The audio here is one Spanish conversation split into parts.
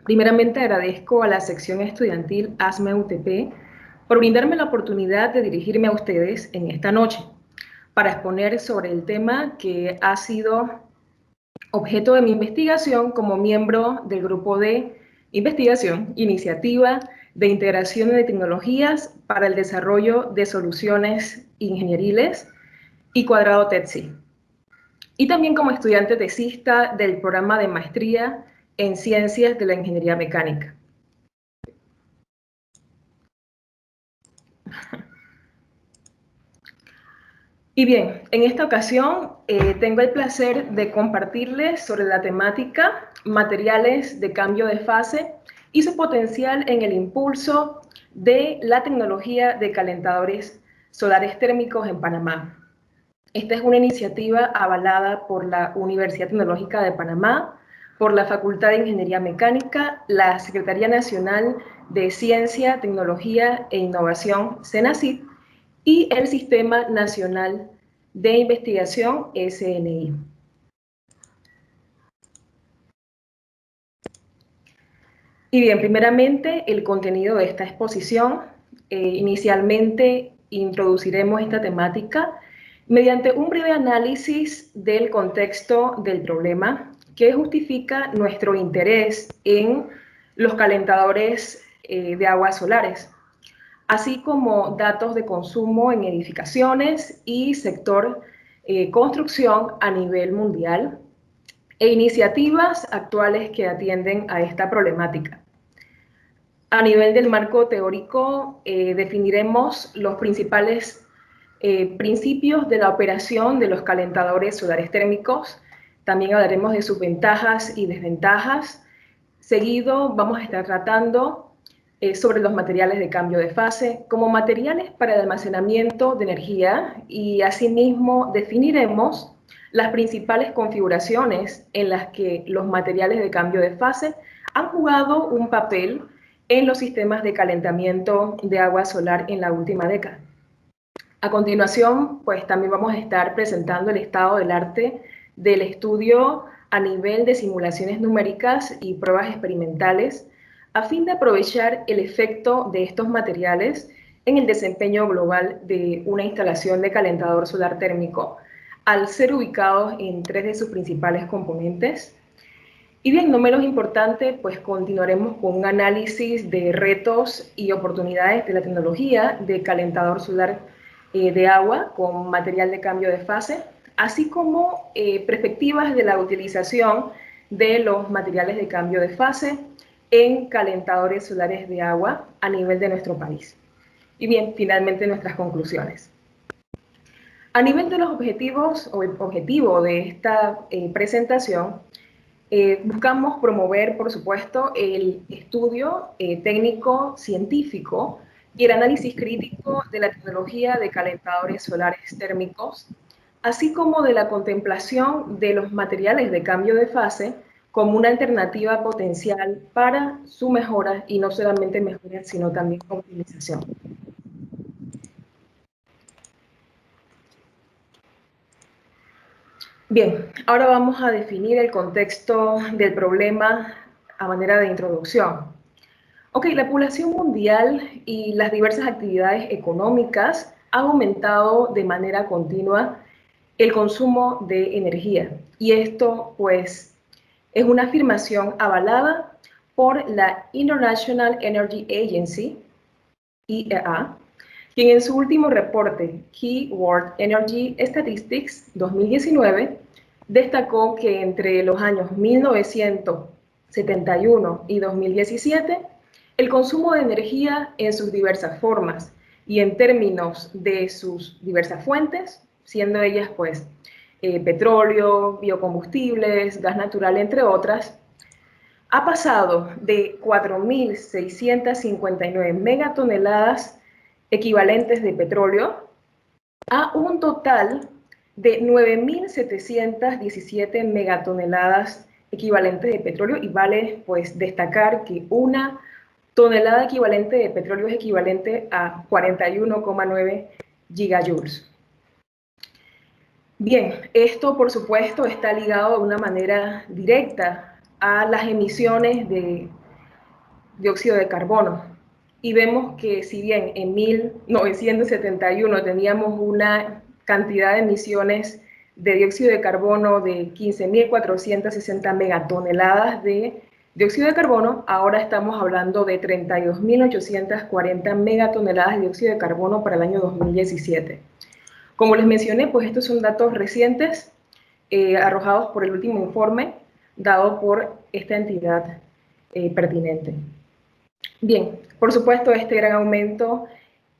Primeramente agradezco a la sección estudiantil ASME UTP por brindarme la oportunidad de dirigirme a ustedes en esta noche para exponer sobre el tema que ha sido objeto de mi investigación como miembro del grupo de investigación, Iniciativa de Integración de Tecnologías para el Desarrollo de Soluciones Ingenieriles y Cuadrado TEDSI. Y también como estudiante tesista del programa de maestría en Ciencias de la Ingeniería Mecánica. Y bien, en esta ocasión tengo el placer de compartirles sobre la temática materiales de cambio de fase y su potencial en el impulso de la tecnología de calentadores solares térmicos en Panamá. Esta es una iniciativa avalada por la Universidad Tecnológica de Panamá, por la Facultad de Ingeniería Mecánica, la Secretaría Nacional de Ciencia, Tecnología e Innovación, CENACYT, y el Sistema Nacional de Investigación, SNI. Y bien, primeramente, el contenido de esta exposición. Inicialmente, introduciremos esta temática mediante un breve análisis del contexto del problema que justifica nuestro interés en los calentadores de aguas solares, así como datos de consumo en edificaciones y sector construcción a nivel mundial e iniciativas actuales que atienden a esta problemática. A nivel del marco teórico, definiremos los principales principios de la operación de los calentadores solares térmicos. También hablaremos de sus ventajas y desventajas. Seguido, vamos a estar tratando sobre los materiales de cambio de fase como materiales para el almacenamiento de energía y asimismo definiremos las principales configuraciones en las que los materiales de cambio de fase han jugado un papel en los sistemas de calentamiento de agua solar en la última década. A continuación, pues también vamos a estar presentando el estado del arte del estudio a nivel de simulaciones numéricas y pruebas experimentales a fin de aprovechar el efecto de estos materiales en el desempeño global de una instalación de calentador solar térmico al ser ubicados en 3 de sus principales componentes. Y bien, no menos importante, pues continuaremos con un análisis de retos y oportunidades de la tecnología de calentador solar de agua con material de cambio de fase, así como perspectivas de la utilización de los materiales de cambio de fase en calentadores solares de agua a nivel de nuestro país. Y bien, finalmente nuestras conclusiones. A nivel de los objetivos o el objetivo de esta presentación, buscamos promover, por supuesto, el estudio técnico, científico y el análisis crítico de la tecnología de calentadores solares térmicos, así como de la contemplación de los materiales de cambio de fase como una alternativa potencial para su mejora, y no solamente mejora, sino también optimización. Bien, ahora vamos a definir el contexto del problema a manera de introducción. Ok, la población mundial y las diversas actividades económicas han aumentado de manera continua el consumo de energía. Y esto, pues, es una afirmación avalada por la International Energy Agency, IEA, quien en su último reporte, Key World Energy Statistics 2019, destacó que entre los años 1971 y 2017, el consumo de energía en sus diversas formas y en términos de sus diversas fuentes, siendo ellas pues petróleo, biocombustibles, gas natural, entre otras, ha pasado de 4.659 megatoneladas equivalentes de petróleo a un total de 9.717 megatoneladas equivalentes de petróleo, y vale pues destacar que una tonelada equivalente de petróleo es equivalente a 41,9 gigajoules. Bien, esto por supuesto está ligado de una manera directa a las emisiones de dióxido de carbono. Y vemos que si bien en 1971 teníamos una cantidad de emisiones de dióxido de carbono de 15.460 megatoneladas de dióxido de carbono, ahora estamos hablando de 32.840 megatoneladas de dióxido de carbono para el año 2017. Como les mencioné, pues estos son datos recientes arrojados por el último informe dado por esta entidad pertinente. Bien, por supuesto, este gran aumento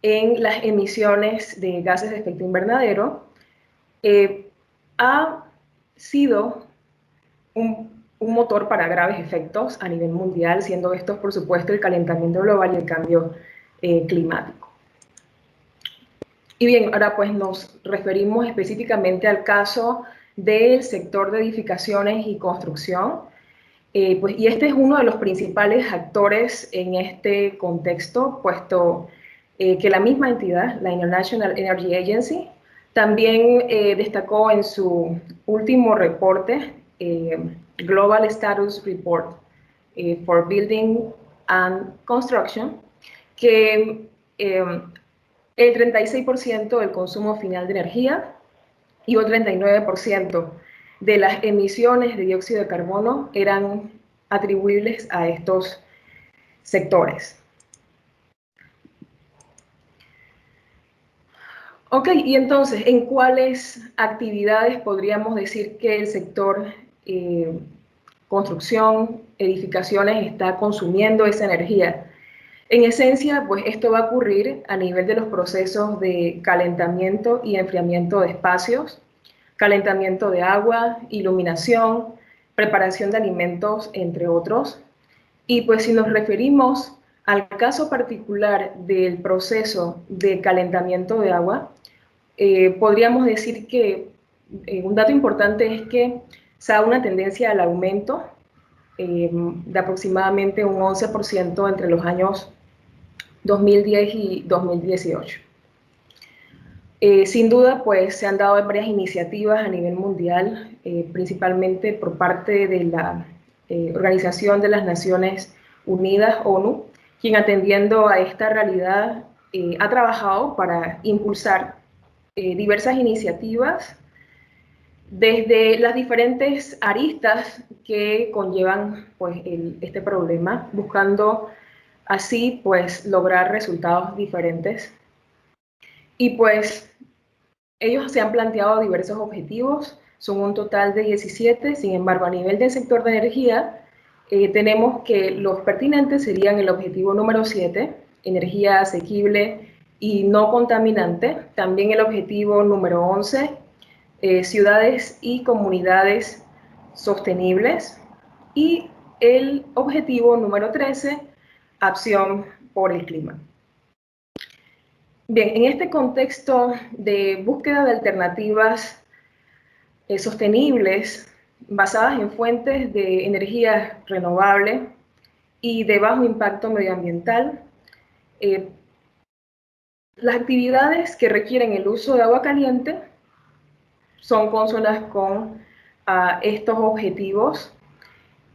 en las emisiones de gases de efecto invernadero ha sido un motor para graves efectos a nivel mundial, siendo estos, por supuesto, el calentamiento global y el cambio climático. Y bien, ahora pues nos referimos específicamente al caso del sector de edificaciones y construcción. Y este es uno de los principales actores en este contexto, puesto que la misma entidad, la International Energy Agency, también destacó en su último reporte, Global Status Report for Building and Construction, que el 36% del consumo final de energía y un 39% de las emisiones de dióxido de carbono eran atribuibles a estos sectores. Ok, y entonces, ¿en cuáles actividades podríamos decir que el sector construcción, edificaciones está consumiendo esa energía? En esencia, pues esto va a ocurrir a nivel de los procesos de calentamiento y enfriamiento de espacios, calentamiento de agua, iluminación, preparación de alimentos, entre otros. Y pues si nos referimos al caso particular del proceso de calentamiento de agua, podríamos decir que un dato importante es que se da una tendencia al aumento de aproximadamente un 11% entre los años 2010 y 2018. Sin duda, pues se han dado varias iniciativas a nivel mundial, principalmente por parte de la Organización de las Naciones Unidas, ONU, quien atendiendo a esta realidad ha trabajado para impulsar diversas iniciativas desde las diferentes aristas que conllevan pues, este problema, buscando así pues lograr resultados diferentes. Y pues ellos se han planteado diversos objetivos, son un total de 17, sin embargo a nivel del sector de energía tenemos que los pertinentes serían el objetivo número 7, energía asequible y no contaminante, también el objetivo número 11, ciudades y comunidades sostenibles, y el objetivo número 13, acción por el clima. Bien, en este contexto de búsqueda de alternativas sostenibles basadas en fuentes de energía renovable y de bajo impacto medioambiental, las actividades que requieren el uso de agua caliente son consonas con estos objetivos.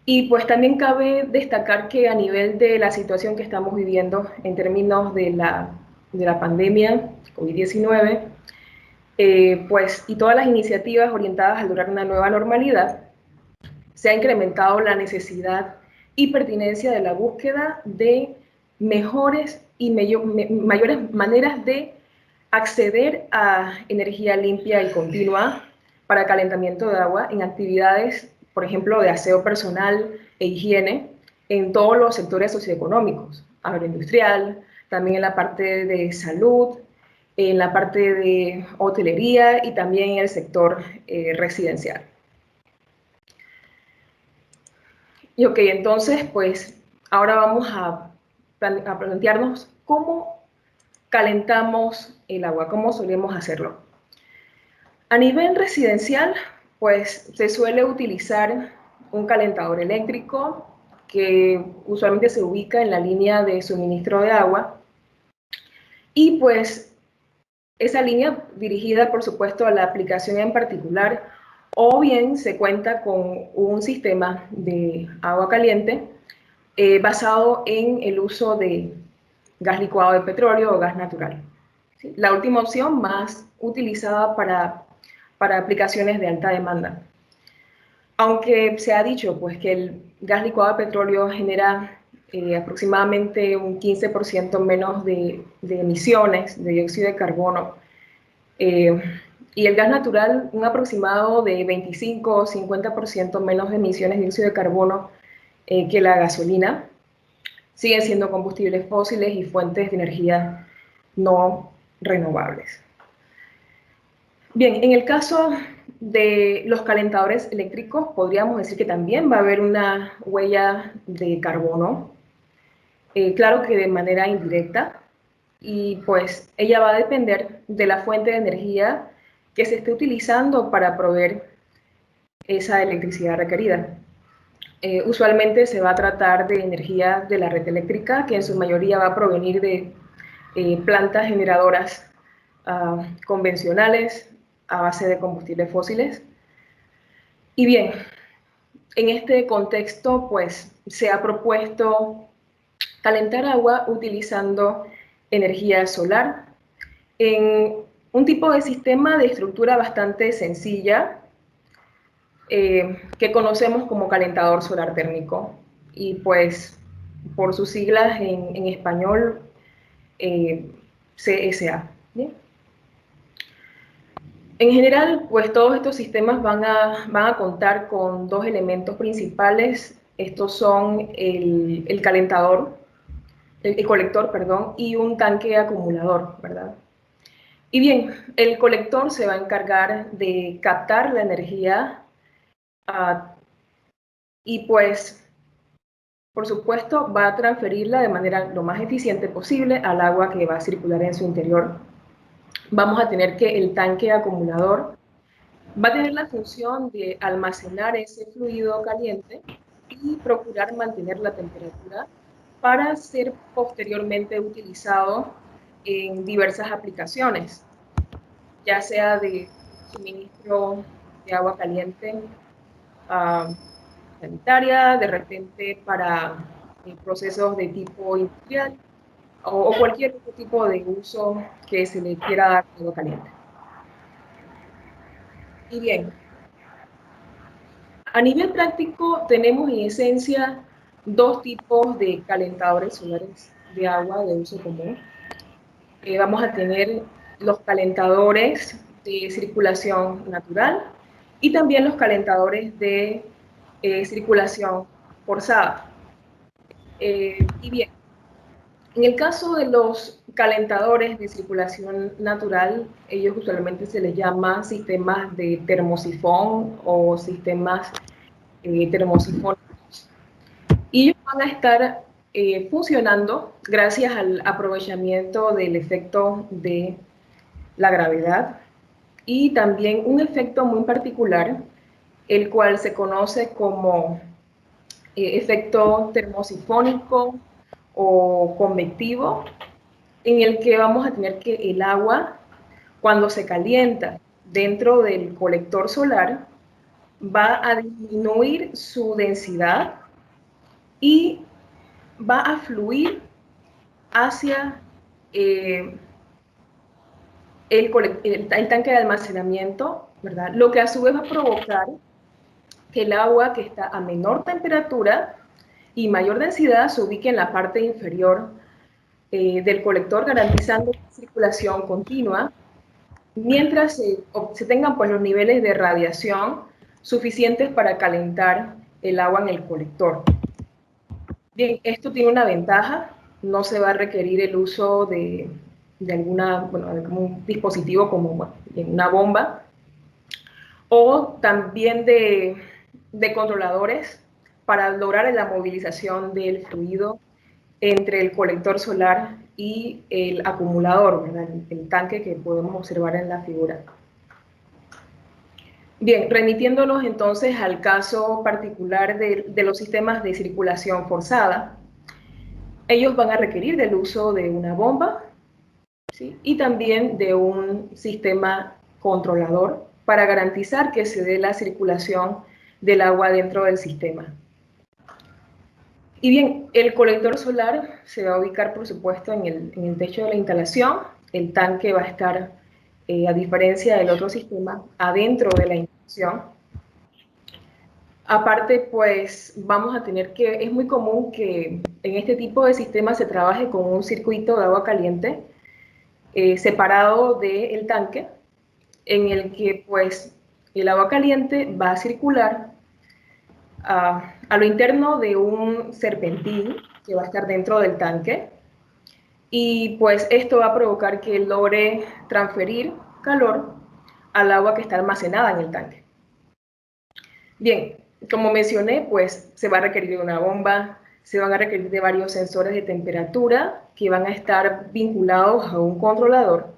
Y pues también cabe destacar que a nivel de la situación que estamos viviendo en términos de la pandemia COVID-19, pues, y todas las iniciativas orientadas a lograr una nueva normalidad, se ha incrementado la necesidad y pertinencia de la búsqueda de mejores y mayores maneras de acceder a energía limpia y continua para calentamiento de agua en actividades, por ejemplo, de aseo personal e higiene en todos los sectores socioeconómicos, agroindustrial, también en la parte de salud, en la parte de hotelería y también en el sector residencial. Y ok, entonces, pues ahora vamos a plantearnos cómo calentamos el agua, cómo solemos hacerlo. A nivel residencial, pues se suele utilizar un calentador eléctrico que usualmente se ubica en la línea de suministro de agua. Y pues esa línea dirigida, por supuesto, a la aplicación en particular, o bien se cuenta con un sistema de agua caliente basado en el uso de gas licuado de petróleo o gas natural. ¿Sí? La última opción más utilizada para aplicaciones de alta demanda. Aunque se ha dicho pues, que el gas licuado de petróleo genera aproximadamente un 15% menos de emisiones de dióxido de carbono, y el gas natural un aproximado de 25 o 50% menos de emisiones de dióxido de carbono que la gasolina, siguen siendo combustibles fósiles y fuentes de energía no renovables. Bien, en el caso de los calentadores eléctricos, podríamos decir que también va a haber una huella de carbono, claro que de manera indirecta, y pues ella va a depender de la fuente de energía que se esté utilizando para proveer esa electricidad requerida. Usualmente se va a tratar de energía de la red eléctrica, que en su mayoría va a provenir de plantas generadoras convencionales a base de combustibles fósiles. Y bien, en este contexto, pues se ha propuesto calentar agua utilizando energía solar en un tipo de sistema de estructura bastante sencilla que conocemos como calentador solar térmico. Y pues por sus siglas en español, CSA. ¿Bien? En general, pues todos estos sistemas van a contar con dos elementos principales. Estos son el calentador, el colector, perdón, y un tanque acumulador, ¿verdad? Y bien, el colector se va a encargar de captar la energía y pues, por supuesto, va a transferirla de manera lo más eficiente posible al agua que va a circular en su interior. Vamos a tener que el tanque acumulador va a tener la función de almacenar ese fluido caliente y procurar mantener la temperatura para ser posteriormente utilizado en diversas aplicaciones, ya sea de suministro de agua caliente sanitaria, de repente para procesos de tipo industrial o cualquier otro tipo de uso que se le quiera dar a agua caliente. Y bien, a nivel práctico tenemos en esencia dos tipos de calentadores solares de agua de uso común. Vamos a tener los calentadores de circulación natural y también los calentadores de circulación forzada. Y bien, en el caso de los calentadores de circulación natural, ellos usualmente se les llama sistemas de termosifón o sistemas termosifónicos. Y ellos van a estar funcionando gracias al aprovechamiento del efecto de la gravedad y también un efecto muy particular, el cual se conoce como efecto termosifónico o convectivo, en el que vamos a tener que el agua, cuando se calienta dentro del colector solar, va a disminuir su densidad y va a fluir hacia el tanque de almacenamiento, ¿verdad? Lo que a su vez va a provocar que el agua que está a menor temperatura y mayor densidad se ubique en la parte inferior del colector, garantizando circulación continua, mientras se tengan pues, los niveles de radiación suficientes para calentar el agua en el colector. Bien, esto tiene una ventaja, no se va a requerir el uso de algún dispositivo como una bomba, o también de controladores para lograr la movilización del fluido entre el colector solar y el acumulador, ¿verdad? El tanque que podemos observar en la figura. Bien, remitiéndonos entonces al caso particular de los sistemas de circulación forzada, ellos van a requerir del uso de una bomba, ¿sí? Y también de un sistema controlador para garantizar que se dé la circulación del agua dentro del sistema. Y bien, el colector solar se va a ubicar, por supuesto, en el techo de la instalación. El tanque va a estar, a diferencia del otro sistema, adentro de la instalación. Aparte, pues vamos a tener que, es muy común que en este tipo de sistemas se trabaje con un circuito de agua caliente separado del tanque, en el que pues el agua caliente va a circular a lo interno de un serpentín que va a estar dentro del tanque, y pues esto va a provocar que logre transferir calor al agua que está almacenada en el tanque. Bien, como mencioné, pues se va a requerir de una bomba, se van a requerir de varios sensores de temperatura que van a estar vinculados a un controlador,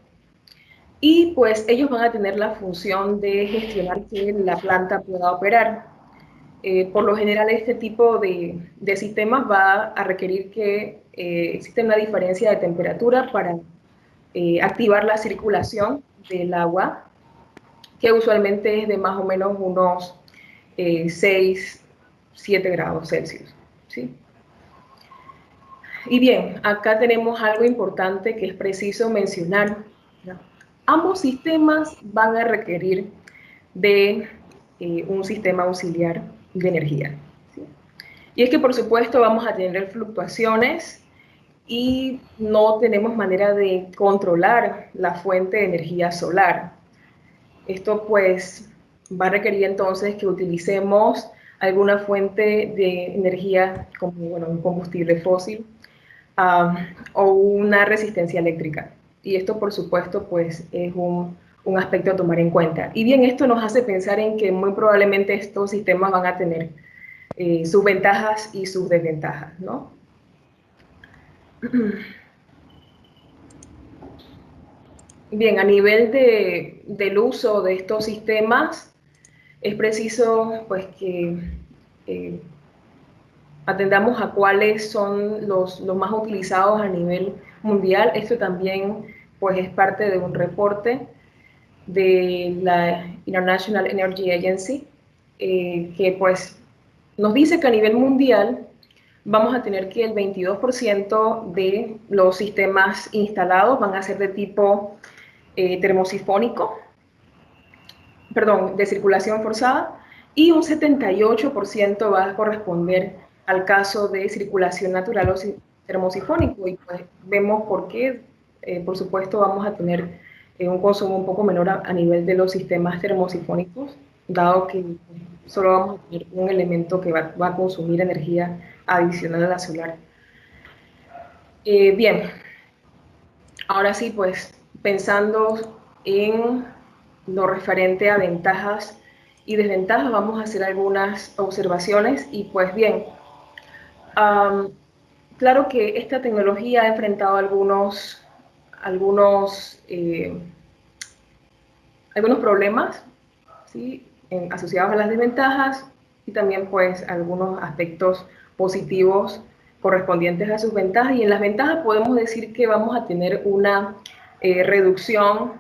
y pues ellos van a tener la función de gestionar que la planta pueda operar. Por lo general, este tipo de sistemas va a requerir que exista una diferencia de temperatura para activar la circulación del agua, que usualmente es de más o menos unos 6, 7 grados Celsius. ¿Sí? Y bien, acá tenemos algo importante que es preciso mencionar, ¿no? Ambos sistemas van a requerir de un sistema auxiliar de energía, ¿sí? Y es que, por supuesto, vamos a tener fluctuaciones y no tenemos manera de controlar la fuente de energía solar. Esto pues va a requerir entonces que utilicemos alguna fuente de energía como bueno, un combustible fósil o una resistencia eléctrica. Y esto por supuesto pues es un aspecto a tomar en cuenta. Y bien, esto nos hace pensar en que muy probablemente estos sistemas van a tener sus ventajas y sus desventajas, ¿no? Bien, a nivel del uso de estos sistemas, es preciso pues que eh, atendamos a cuáles son los más utilizados a nivel mundial. Esto también pues es parte de un reporte de la International Energy Agency, que pues nos dice que a nivel mundial vamos a tener que el 22% de los sistemas instalados van a ser de tipo termosifónico, perdón, de circulación forzada, y un 78% va a corresponder al caso de circulación natural o termosifónico. Y pues vemos por qué, por supuesto, vamos a tener un consumo un poco menor a nivel de los sistemas termosifónicos, dado que solo vamos a tener un elemento que va a consumir energía adicional a la solar. Bien, ahora sí, pues pensando en lo referente a ventajas y desventajas, vamos a hacer algunas observaciones. Y pues bien, um, claro que esta tecnología ha enfrentado algunos, eh, algunos problemas, ¿sí? Asociados a las desventajas, y también pues algunos aspectos positivos correspondientes a sus ventajas. Y en las ventajas podemos decir que vamos a tener una reducción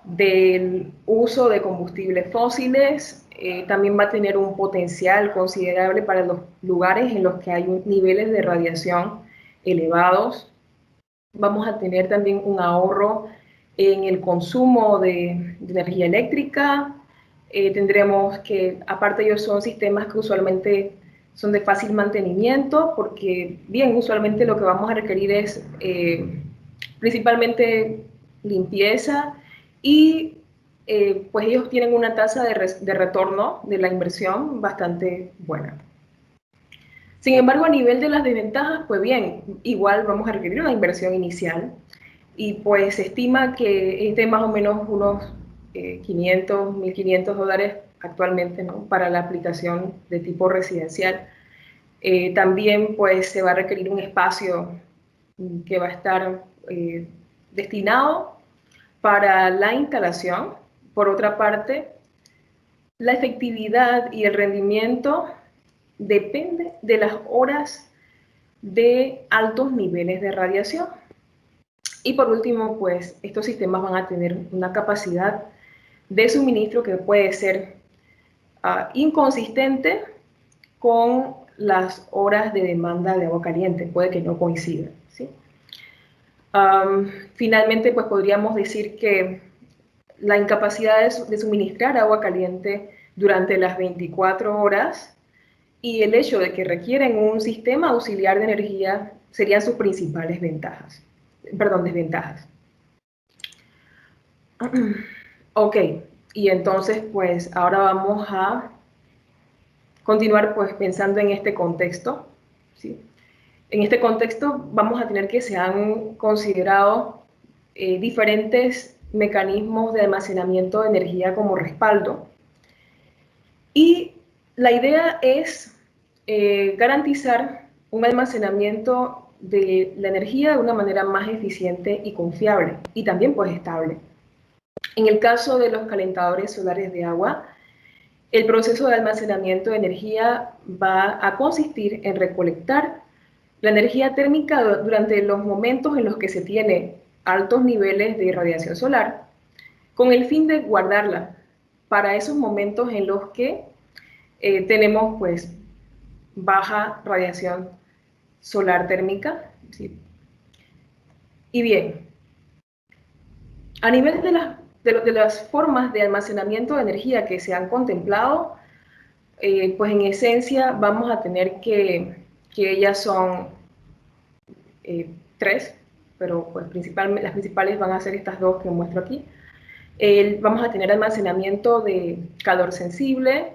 del uso de combustibles fósiles. También va a tener un potencial considerable para los lugares en los que hay niveles de radiación elevados. Vamos a tener también un ahorro en el consumo de energía eléctrica. Tendremos que, aparte ellos son sistemas que usualmente son de fácil mantenimiento, porque bien, usualmente lo que vamos a requerir es principalmente limpieza, y pues ellos tienen una tasa de retorno de la inversión bastante buena. Sin embargo, a nivel de las desventajas, pues bien, igual vamos a requerir una inversión inicial, y pues se estima que es de más o menos unos 500, $1,500 actualmente, ¿no? Para la aplicación de tipo residencial. También pues se va a requerir un espacio que va a estar destinado para la instalación. Por otra parte, La efectividad y el rendimiento depende de las horas de altos niveles de radiación. Y por último, pues estos sistemas van a tener una capacidad de suministro que puede ser inconsistente con las horas de demanda de agua caliente, puede que no coincidan, ¿sí? Finalmente, pues podríamos decir que la incapacidad de suministrar agua caliente durante las 24 horas y el hecho de que requieren un sistema auxiliar de energía serían sus principales desventajas. Ok, y entonces pues ahora vamos a continuar pues pensando en este contexto, ¿sí? En este contexto vamos a tener que se han considerado diferentes mecanismos de almacenamiento de energía como respaldo. Y la idea es garantizar un almacenamiento de la energía de una manera más eficiente y confiable, y también pues estable. En el caso de los calentadores solares de agua, el proceso de almacenamiento de energía va a consistir en recolectar la energía térmica durante los momentos en los que se tiene altos niveles de irradiación solar, con el fin de guardarla para esos momentos en los que tenemos pues baja radiación solar térmica, ¿sí? Y bien, a nivel de las formas de almacenamiento de energía que se han contemplado, pues en esencia vamos a tener que ellas son tres, pero pues las principales van a ser estas dos que muestro aquí. Vamos a tener almacenamiento de calor sensible,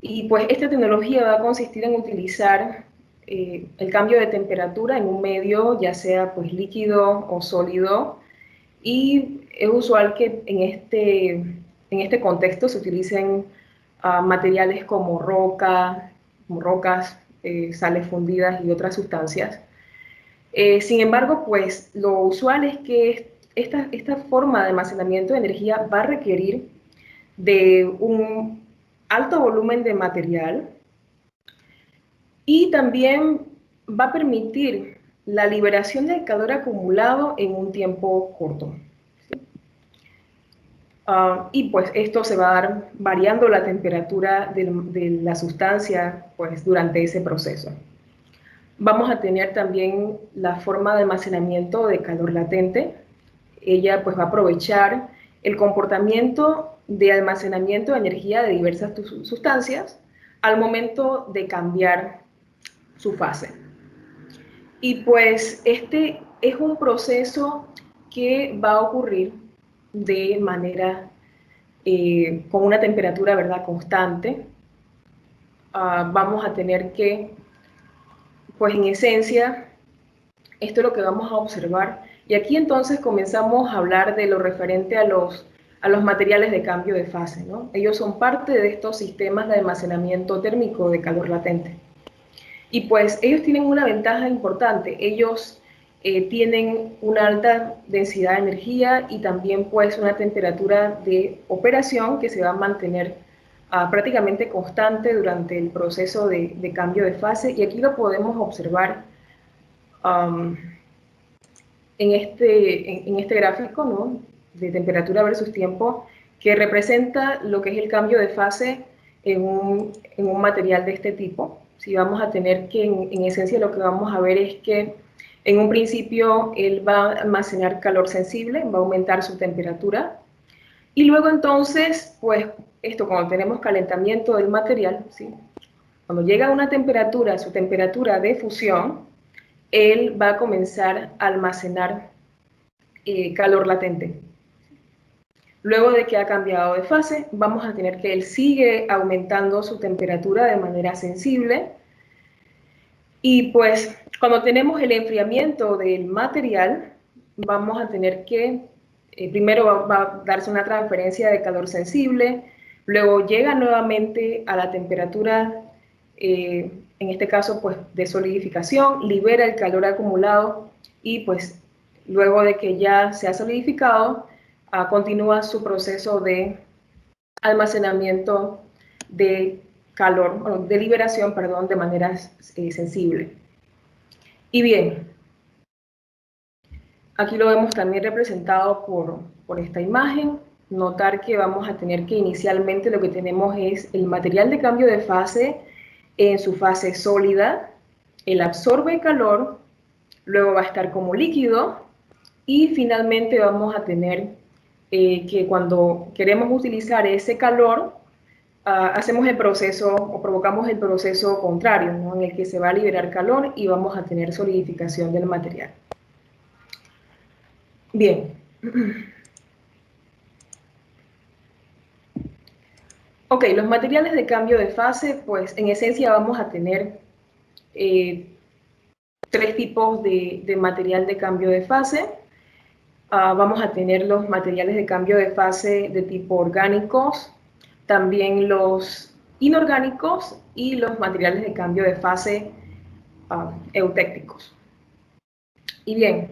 y pues esta tecnología va a consistir en utilizar el cambio de temperatura en un medio, ya sea pues líquido o sólido, y es usual que en este contexto se utilicen materiales como rocas, sales fundidas y otras sustancias. Sin embargo, pues lo usual es que esta forma de almacenamiento de energía va a requerir de un alto volumen de material, y también va a permitir la liberación del calor acumulado en un tiempo corto. Y pues esto se va a dar variando la temperatura de la sustancia pues, durante ese proceso. Vamos a tener también la forma de almacenamiento de calor latente. Ella pues va a aprovechar el comportamiento de almacenamiento de energía de diversas sustancias al momento de cambiar su fase. Y pues este es un proceso que va a ocurrir de manera con una temperatura, ¿verdad?, constante. Vamos a tener que, pues en esencia, esto es lo que vamos a observar. Y aquí entonces comenzamos a hablar de lo referente a los materiales de cambio de fase, ¿no? Ellos son parte de estos sistemas de almacenamiento térmico de calor latente. Y pues ellos tienen una ventaja importante. Ellos tienen una alta densidad de energía y también pues una temperatura de operación que se va a mantener prácticamente constante durante el proceso de cambio de fase. Y aquí lo podemos observar en este gráfico, ¿no?, de temperatura versus tiempo, que representa lo que es el cambio de fase en un material de este tipo. Si vamos a tener que, en esencia, lo que vamos a ver es que en un principio él va a almacenar calor sensible, va a aumentar su temperatura, y luego entonces, pues esto, cuando tenemos calentamiento del material, ¿sí?, cuando llega a una temperatura, su temperatura de fusión, él va a comenzar a almacenar calor latente. Luego de que ha cambiado de fase, vamos a tener que él sigue aumentando su temperatura de manera sensible, y pues cuando tenemos el enfriamiento del material, vamos a tener que, primero va a darse una transferencia de calor sensible, luego llega nuevamente a la temperatura, en este caso pues de solidificación, libera el calor acumulado, y pues luego de que ya se ha solidificado, continúa su proceso de almacenamiento de calor, bueno, de liberación, perdón, de manera sensible. Y bien, aquí lo vemos también representado por esta imagen. Notar que vamos a tener que inicialmente lo que tenemos es el material de cambio de fase en su fase sólida. Él absorbe calor, luego va a estar como líquido y finalmente vamos a tener que cuando queremos utilizar ese calor, hacemos el proceso o provocamos el proceso contrario, ¿no? En el que se va a liberar calor y vamos a tener solidificación del material. Bien. Ok, los materiales de cambio de fase, pues en esencia vamos a tener tres tipos de material de cambio de fase. Vamos a tener los materiales de cambio de fase de tipo orgánicos, también los inorgánicos y los materiales de cambio de fase eutécticos. Y bien,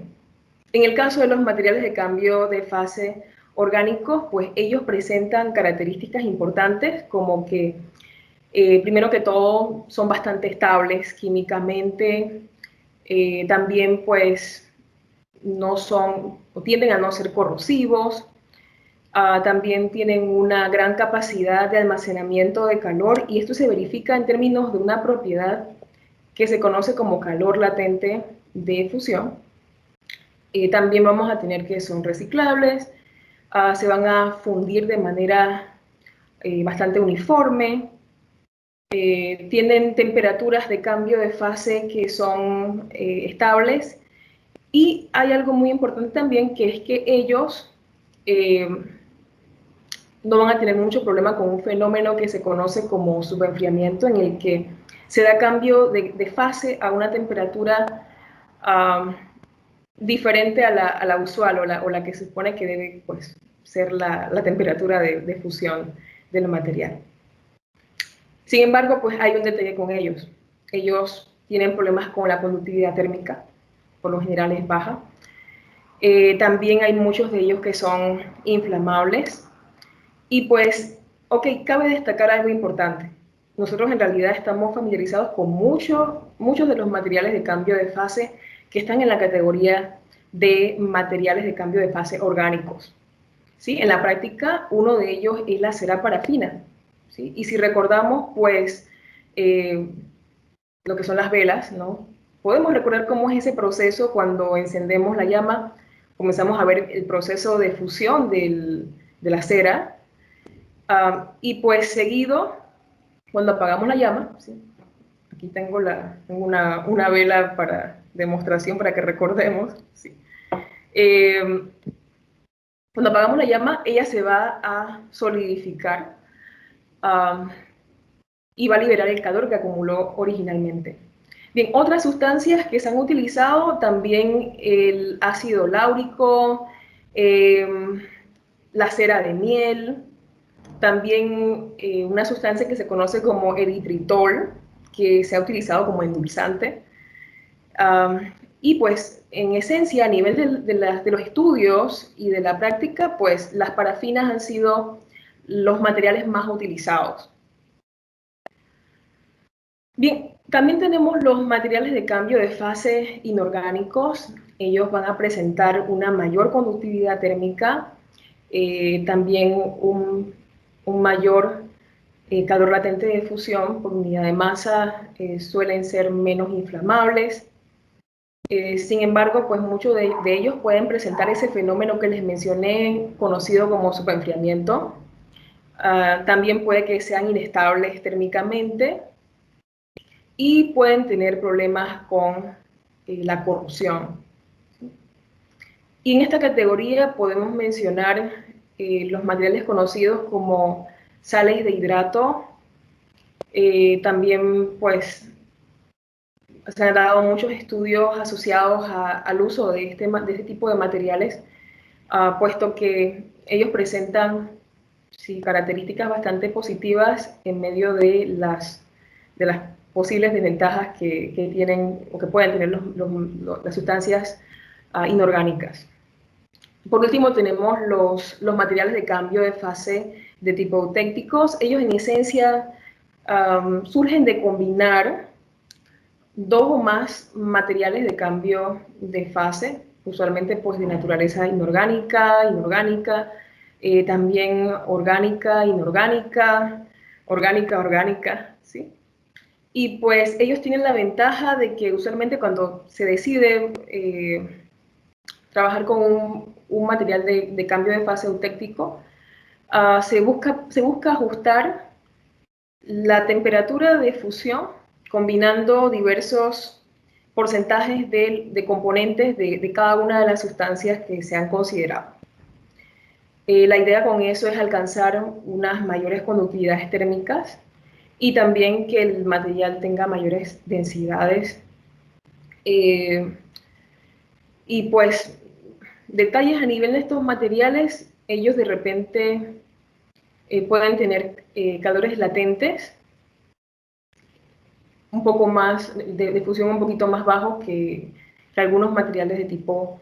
en el caso de los materiales de cambio de fase orgánicos, pues ellos presentan características importantes como que, primero que todo, son bastante estables químicamente, también pues no son o tienden a no ser corrosivos, también tienen una gran capacidad de almacenamiento de calor y esto se verifica en términos de una propiedad que se conoce como calor latente de fusión. También vamos a tener que son reciclables, se van a fundir de manera bastante uniforme, tienen temperaturas de cambio de fase que son estables y hay algo muy importante también que es que ellos no van a tener mucho problema con un fenómeno que se conoce como subenfriamiento, en el que se da cambio de fase a una temperatura diferente a la usual o la que se supone que debe pues, ser la temperatura de fusión del material. Sin embargo, pues hay un detalle con ellos. Ellos tienen problemas con la conductividad térmica, por lo general es baja. También hay muchos de ellos que son inflamables. Y pues, ok, cabe destacar algo importante. Nosotros en realidad estamos familiarizados con muchos de los materiales de cambio de fase que están en la categoría de materiales de cambio de fase orgánicos. ¿Sí? En la práctica, uno de ellos es la cera parafina. ¿Sí? Y si recordamos, pues, lo que son las velas, ¿no? Podemos recordar cómo es ese proceso cuando encendemos la llama, comenzamos a ver el proceso de fusión de la cera, y pues seguido, cuando apagamos la llama, ¿sí? Aquí tengo una vela para demostración para que recordemos, ¿sí? Cuando apagamos la llama, ella se va a solidificar y va a liberar el calor que acumuló originalmente. Bien, otras sustancias que se han utilizado, también el ácido láurico, la cera de miel, también una sustancia que se conoce como eritritol, que se ha utilizado como endulzante. Y pues en esencia, a nivel de los estudios y de la práctica, pues las parafinas han sido los materiales más utilizados. Bien, también tenemos los materiales de cambio de fase inorgánicos. Ellos van a presentar una mayor conductividad térmica, también un mayor calor latente de fusión por unidad de masa, suelen ser menos inflamables. Sin embargo, pues muchos de ellos pueden presentar ese fenómeno que les mencioné, conocido como superenfriamiento. También puede que sean inestables térmicamente y pueden tener problemas con la corrosión. Y en esta categoría podemos mencionar los materiales conocidos como sales de hidrato. También pues se han dado muchos estudios asociados al uso de este tipo de materiales, puesto que ellos presentan sí, características bastante positivas en medio de las posibles desventajas que tienen o que pueden tener las sustancias inorgánicas. Por último, tenemos los materiales de cambio de fase de tipo eutécticos. Ellos en esencia surgen de combinar dos o más materiales de cambio de fase, usualmente pues de naturaleza inorgánica, también orgánica, inorgánica, orgánica, ¿sí? Y pues ellos tienen la ventaja de que usualmente cuando se decide trabajar con un material de cambio de fase eutéctico, se busca ajustar la temperatura de fusión combinando diversos porcentajes de componentes de cada una de las sustancias que se han considerado. La idea con eso es alcanzar unas mayores conductividades térmicas y también que el material tenga mayores densidades. Y pues detalles a nivel de estos materiales, ellos de repente pueden tener calores latentes un poco más, de fusión un poquito más bajo que algunos materiales de tipo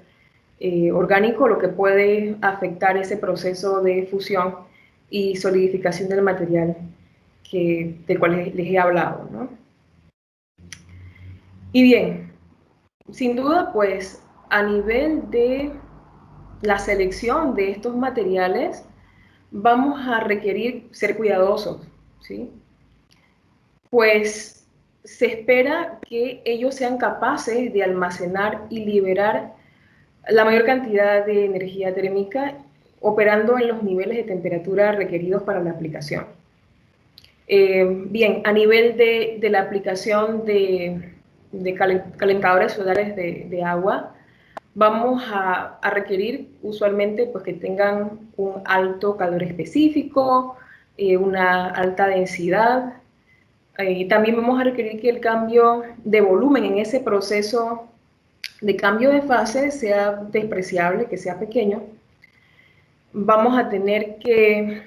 orgánico, lo que puede afectar ese proceso de fusión y solidificación del material del cual les he hablado, ¿no? Y bien, sin duda, pues a nivel de la selección de estos materiales, vamos a requerir ser cuidadosos, ¿sí? Pues se espera que ellos sean capaces de almacenar y liberar la mayor cantidad de energía térmica operando en los niveles de temperatura requeridos para la aplicación. Bien, a nivel de la aplicación de calentadores solares de agua, vamos a requerir usualmente pues, que tengan un alto calor específico, una alta densidad. También vamos a requerir que el cambio de volumen en ese proceso de cambio de fase sea despreciable, que sea pequeño. Vamos a tener que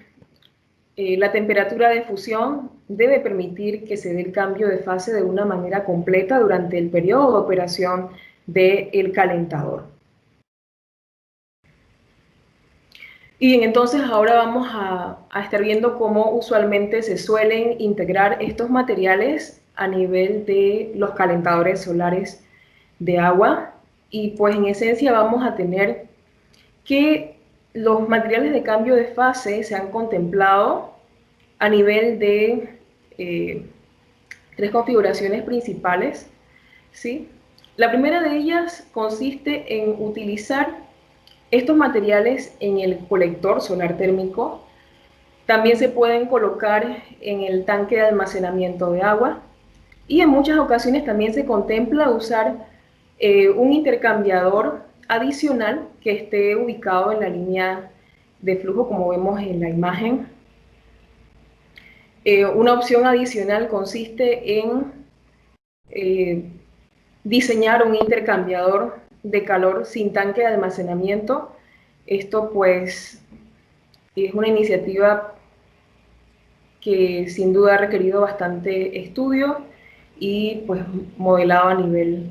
la temperatura de fusión debe permitir que se dé el cambio de fase de una manera completa durante el periodo de operación del calentador. Y bien, entonces ahora vamos a estar viendo cómo usualmente se suelen integrar estos materiales a nivel de los calentadores solares de agua. Y pues en esencia vamos a tener que los materiales de cambio de fase se han contemplado a nivel de tres configuraciones principales, ¿sí? La primera de ellas consiste en utilizar estos materiales en el colector solar térmico. También se pueden colocar en el tanque de almacenamiento de agua y en muchas ocasiones también se contempla usar un intercambiador adicional que esté ubicado en la línea de flujo como vemos en la imagen. Una opción adicional consiste en diseñar un intercambiador de calor sin tanque de almacenamiento. Esto pues es una iniciativa que sin duda ha requerido bastante estudio y pues modelado a nivel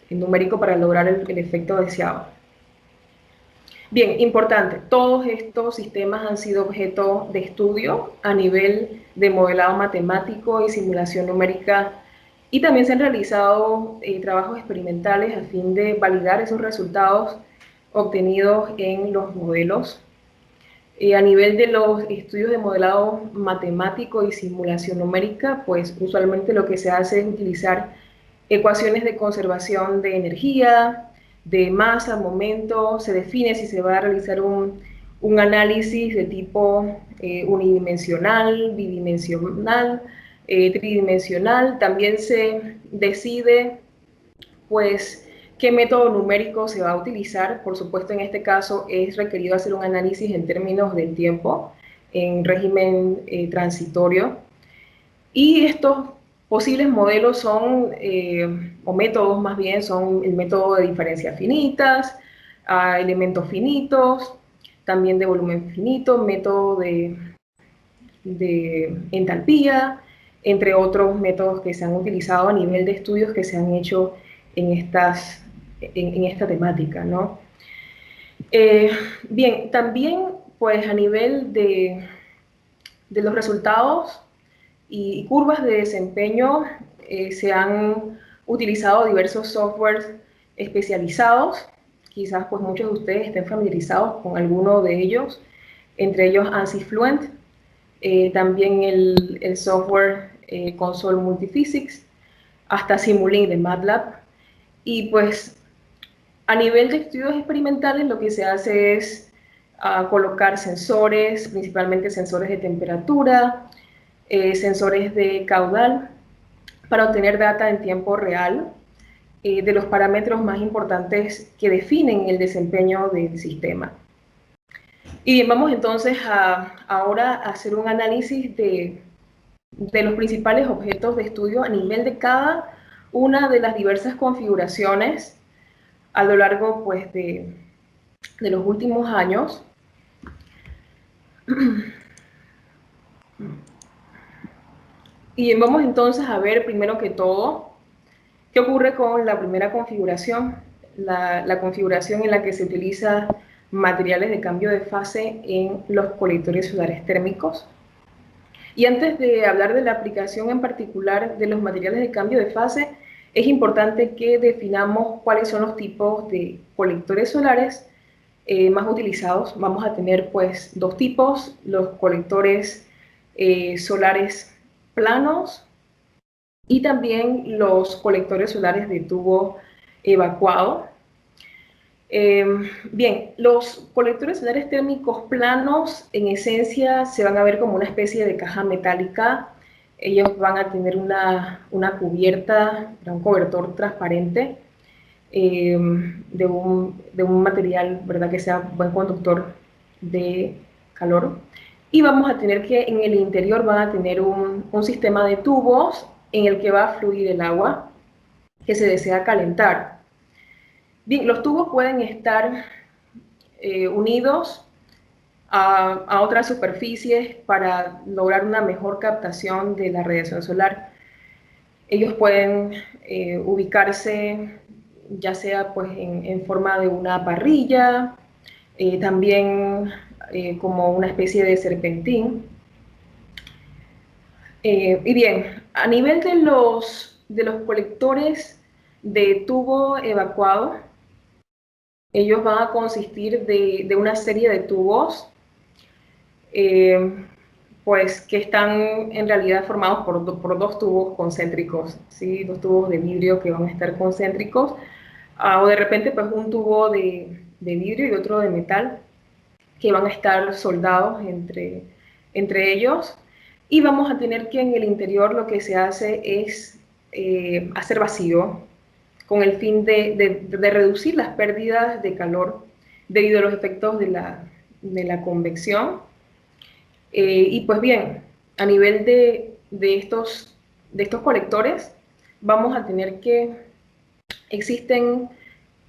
numérico para lograr el efecto deseado. Bien, importante, todos estos sistemas han sido objeto de estudio a nivel de modelado matemático y simulación numérica y también se han realizado trabajos experimentales a fin de validar esos resultados obtenidos en los modelos. A nivel de los estudios de modelado matemático y simulación numérica, pues usualmente lo que se hace es utilizar ecuaciones de conservación de energía, de masa, momento, se define si se va a realizar un análisis de tipo unidimensional, bidimensional, tridimensional. También se decide, pues, qué método numérico se va a utilizar. Por supuesto, en este caso es requerido hacer un análisis en términos del tiempo, en régimen transitorio. Y estos posibles modelos son, o métodos más bien, son el método de diferencias finitas, elementos finitos, también de volumen finito, método de entalpía, entre otros métodos que se han utilizado a nivel de estudios que se han hecho en esta temática, ¿no? Eh, Bien, también pues a nivel de los resultados y curvas de desempeño, se han utilizado diversos softwares especializados. Quizás pues muchos de ustedes estén familiarizados con alguno de ellos, entre ellos ANSYS Fluent, también el software Console Multiphysics, hasta Simulink de MATLAB. Y pues a nivel de estudios experimentales lo que se hace es colocar sensores, principalmente sensores de temperatura, sensores de caudal, para obtener data en tiempo real de los parámetros más importantes que definen el desempeño del sistema. Y bien, vamos entonces ahora a hacer un análisis de los principales objetos de estudio a nivel de cada una de las diversas configuraciones a lo largo pues, de los últimos años. Y vamos entonces a ver primero que todo qué ocurre con la primera configuración, la configuración en la que se utiliza materiales de cambio de fase en los colectores solares térmicos. Y antes de hablar de la aplicación en particular de los materiales de cambio de fase, es importante que definamos cuáles son los tipos de colectores solares más utilizados. Vamos a tener pues dos tipos, los colectores solares planos y también los colectores solares de tubo evacuado. Bien, los colectores solares térmicos planos en esencia se van a ver como una especie de caja metálica. Ellos van a tener una cubierta, un cobertor transparente de un material, ¿verdad?, que sea buen conductor de calor. Y vamos a tener que en el interior van a tener un sistema de tubos en el que va a fluir el agua que se desea calentar. Bien, los tubos pueden estar unidos a otras superficies para lograr una mejor captación de la radiación solar. Ellos pueden ubicarse ya sea pues en forma de una parrilla, también como una especie de serpentín. Y bien, a nivel de los colectores de tubo evacuado, ellos van a consistir de una serie de tubos pues que están en realidad formados por dos tubos concéntricos, ¿sí? Dos tubos de vidrio que van a estar concéntricos, o de repente pues un tubo de vidrio y otro de metal que van a estar soldados entre ellos, y vamos a tener que en el interior lo que se hace es hacer vacío con el fin de reducir las pérdidas de calor debido a los efectos de la convección. Y pues bien, a nivel de estos colectores, vamos a tener que, existen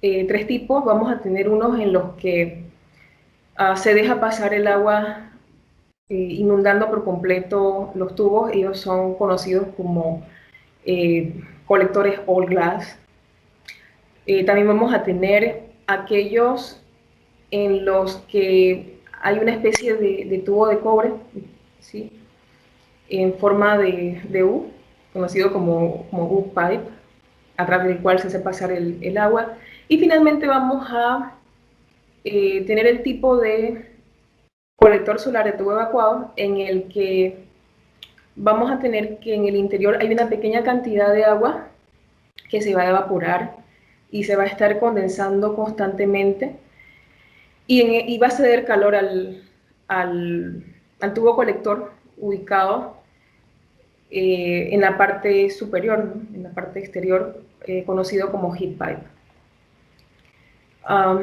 tres tipos. Vamos a tener unos en los que se deja pasar el agua inundando por completo los tubos. Ellos son conocidos como colectores all glass. También vamos a tener aquellos en los que hay una especie de tubo de cobre, ¿sí?, en forma de U, conocido como U-pipe, a través del cual se hace pasar el agua. Y finalmente vamos a tener el tipo de colector solar de tubo evacuado en el que vamos a tener que en el interior hay una pequeña cantidad de agua que se va a evaporar y se va a estar condensando constantemente y va a ceder calor al tubo colector ubicado en la parte superior, ¿no?, en la parte exterior, conocido como heat pipe.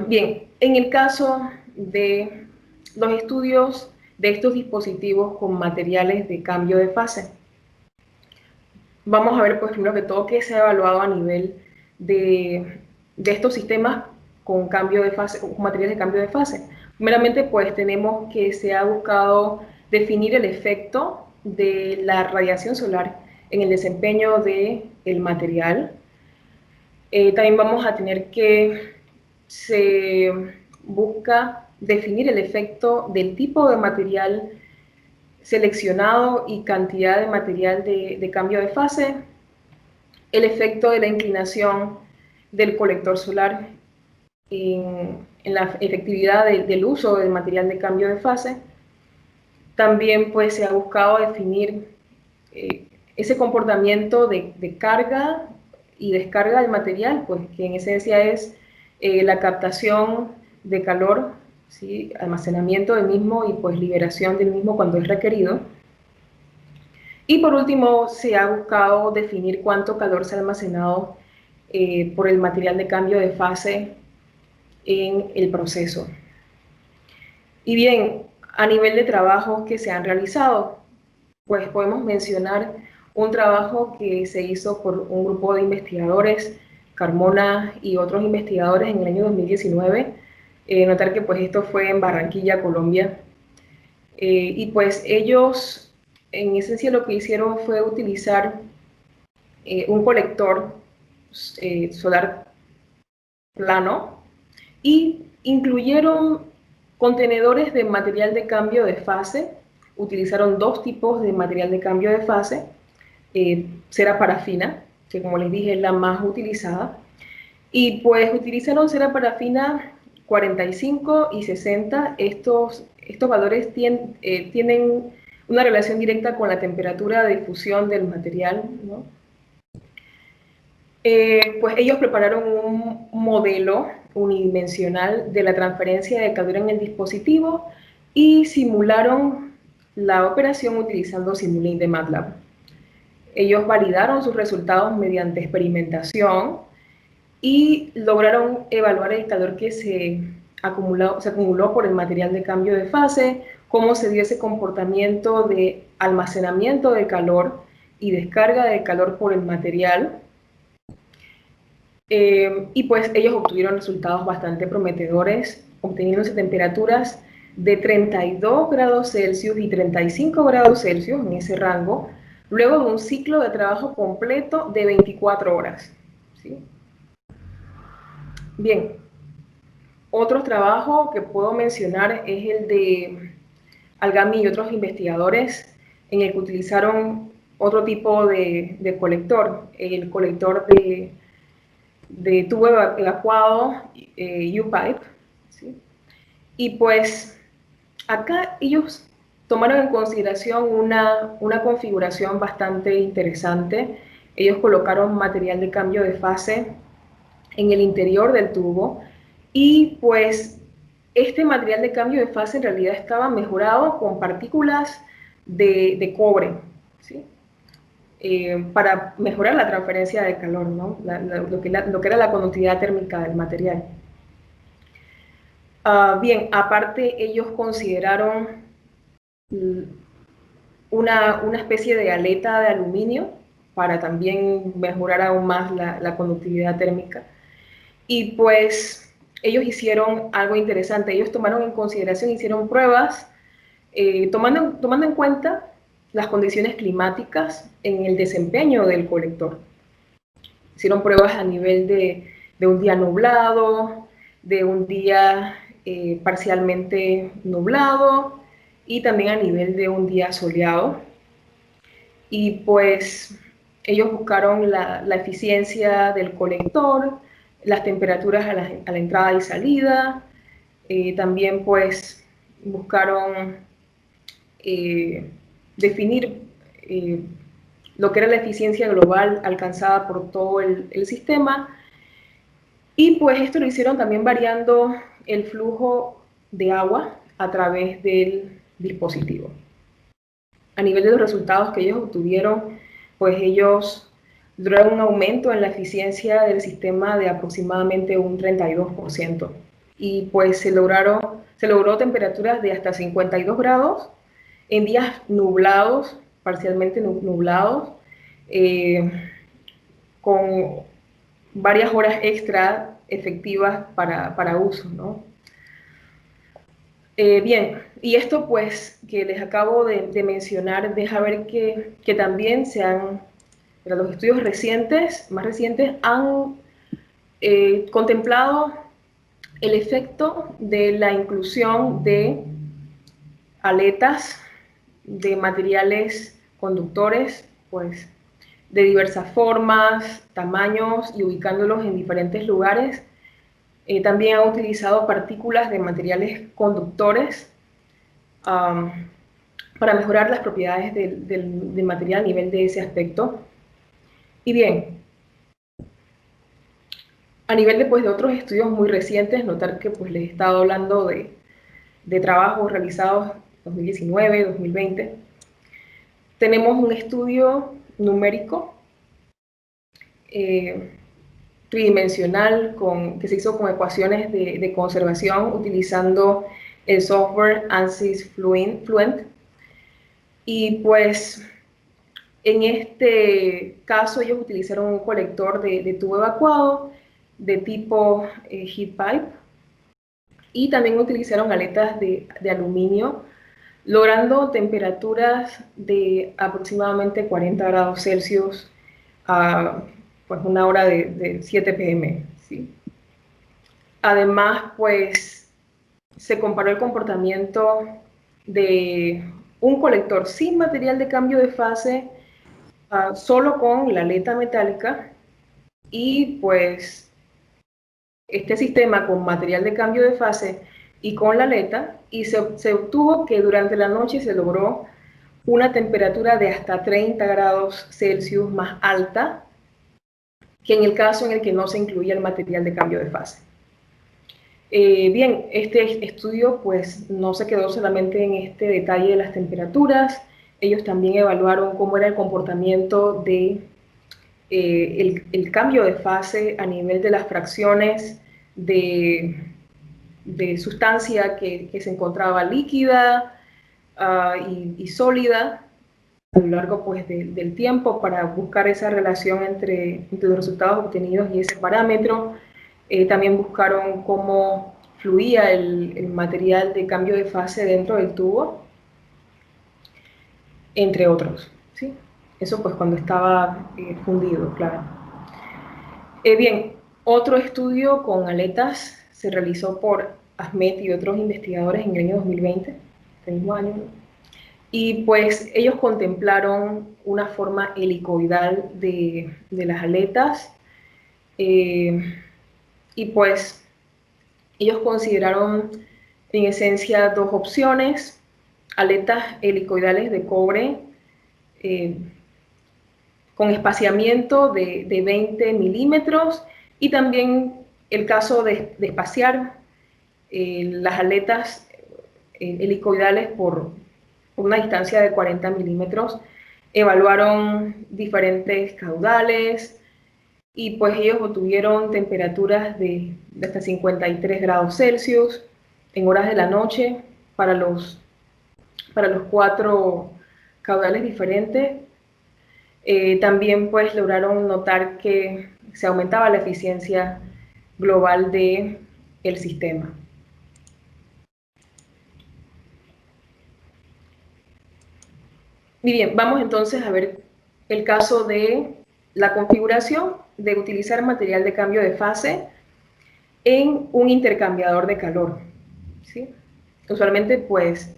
Bien, en el caso de los estudios de estos dispositivos con materiales de cambio de fase, vamos a ver pues primero que todo qué se ha evaluado a nivel de estos sistemas con cambio de fase, con materiales de cambio de fase. Primeramente pues tenemos que se ha buscado definir el efecto de la radiación solar en el desempeño del material. También vamos a tener que se busca definir el efecto del tipo de material seleccionado y cantidad de material de cambio de fase, el efecto de la inclinación del colector solar en la efectividad del uso del material de cambio de fase. También pues se ha buscado definir ese comportamiento de carga y descarga del material, pues que en esencia es la captación de calor, ¿sí? Almacenamiento del mismo y pues liberación del mismo cuando es requerido. Y por último, se ha buscado definir cuánto calor se ha almacenado por el material de cambio de fase en el proceso. Y bien, a nivel de trabajos que se han realizado, pues podemos mencionar un trabajo que se hizo por un grupo de investigadores, Carmona y otros investigadores en el año 2019. Notar que pues esto fue en Barranquilla, Colombia. Y pues ellos, en esencia lo que hicieron fue utilizar un colector solar plano y incluyeron contenedores de material de cambio de fase. Utilizaron dos tipos de material de cambio de fase, cera parafina, que como les dije es la más utilizada, y pues utilizaron cera parafina 45 y 60. Estos valores tienen una relación directa con la temperatura de fusión del material, ¿no? Pues ellos prepararon un modelo unidimensional de la transferencia de calor en el dispositivo y simularon la operación utilizando Simulink de MATLAB. Ellos validaron sus resultados mediante experimentación y lograron evaluar el calor que se acumuló por el material de cambio de fase, cómo se dio ese comportamiento de almacenamiento de calor y descarga de calor por el material. Y pues ellos obtuvieron resultados bastante prometedores, obteniéndose temperaturas de 32 grados Celsius y 35 grados Celsius en ese rango, luego de un ciclo de trabajo completo de 24 horas. ¿Sí? Bien, otro trabajo que puedo mencionar es el de Algami y otros investigadores, en el que utilizaron otro tipo de colector, el colector de tubo evacuado, U-Pipe, ¿sí? Y pues acá ellos tomaron en consideración una configuración bastante interesante. Ellos colocaron material de cambio de fase en el interior del tubo y pues este material de cambio de fase en realidad estaba mejorado con partículas de cobre, ¿sí? Para mejorar la transferencia de calor, ¿no? Lo que era la conductividad térmica del material. Bien, aparte ellos consideraron una especie de aleta de aluminio para también mejorar aún más la conductividad térmica. Y pues ellos hicieron algo interesante, ellos tomaron en consideración, hicieron pruebas tomando en cuenta las condiciones climáticas en el desempeño del colector. Hicieron pruebas a nivel de un día nublado, de un día parcialmente nublado y también a nivel de un día soleado. Y pues ellos buscaron la eficiencia del colector, las temperaturas a la entrada y salida, también pues buscaron definir lo que era la eficiencia global alcanzada por todo el sistema, y pues esto lo hicieron también variando el flujo de agua a través del dispositivo. A nivel de los resultados que ellos obtuvieron, pues ellos lograron un aumento en la eficiencia del sistema de aproximadamente un 32%. Y pues se logró temperaturas de hasta 52 grados en días nublados, parcialmente nublados, con varias horas extra efectivas para uso, ¿no? Bien, y esto pues que les acabo de mencionar deja ver que también los estudios más recientes han contemplado el efecto de la inclusión de aletas de materiales conductores, pues de diversas formas, tamaños y ubicándolos en diferentes lugares. También ha utilizado partículas de materiales conductores para mejorar las propiedades del material a nivel de ese aspecto. Y bien, a nivel de otros estudios muy recientes, notar que les he estado hablando de trabajos realizados en 2019, 2020. Tenemos un estudio numérico tridimensional que se hizo con ecuaciones de conservación utilizando el software ANSYS Fluent. Y pues en este caso ellos utilizaron un colector de tubo evacuado de tipo heat pipe y también utilizaron aletas de aluminio, logrando temperaturas de aproximadamente 40 grados Celsius a pues una hora de 7 pm. ¿Sí? Además, pues se comparó el comportamiento de un colector sin material de cambio de fase solo con la aleta metálica y pues este sistema con material de cambio de fase y con la aleta, y se obtuvo que durante la noche se logró una temperatura de hasta 30 grados Celsius más alta que en el caso en el que no se incluía el material de cambio de fase. Bien, este estudio pues no se quedó solamente en este detalle de las temperaturas, ellos también evaluaron cómo era el comportamiento de el cambio de fase a nivel de las fracciones de sustancia que se encontraba líquida y sólida a lo largo del tiempo para buscar esa relación entre los resultados obtenidos y ese parámetro. También buscaron cómo fluía el material de cambio de fase dentro del tubo, entre otros. ¿Sí? Eso pues cuando estaba fundido, claro. Bien, otro estudio con aletas se realizó por Ahmed y otros investigadores en el año 2020, este mismo año, y pues ellos contemplaron una forma helicoidal de las aletas y pues ellos consideraron en esencia dos opciones: aletas helicoidales de cobre con espaciamiento de 20 milímetros y también el caso de espaciar las aletas helicoidales por una distancia de 40 milímetros. Evaluaron diferentes caudales y pues ellos obtuvieron temperaturas de hasta 53 grados Celsius en horas de la noche para los 4 caudales diferentes. También pues lograron notar que se aumentaba la eficiencia global del sistema. Y bien, vamos entonces a ver el caso de la configuración de utilizar material de cambio de fase en un intercambiador de calor. ¿Sí? Usualmente pues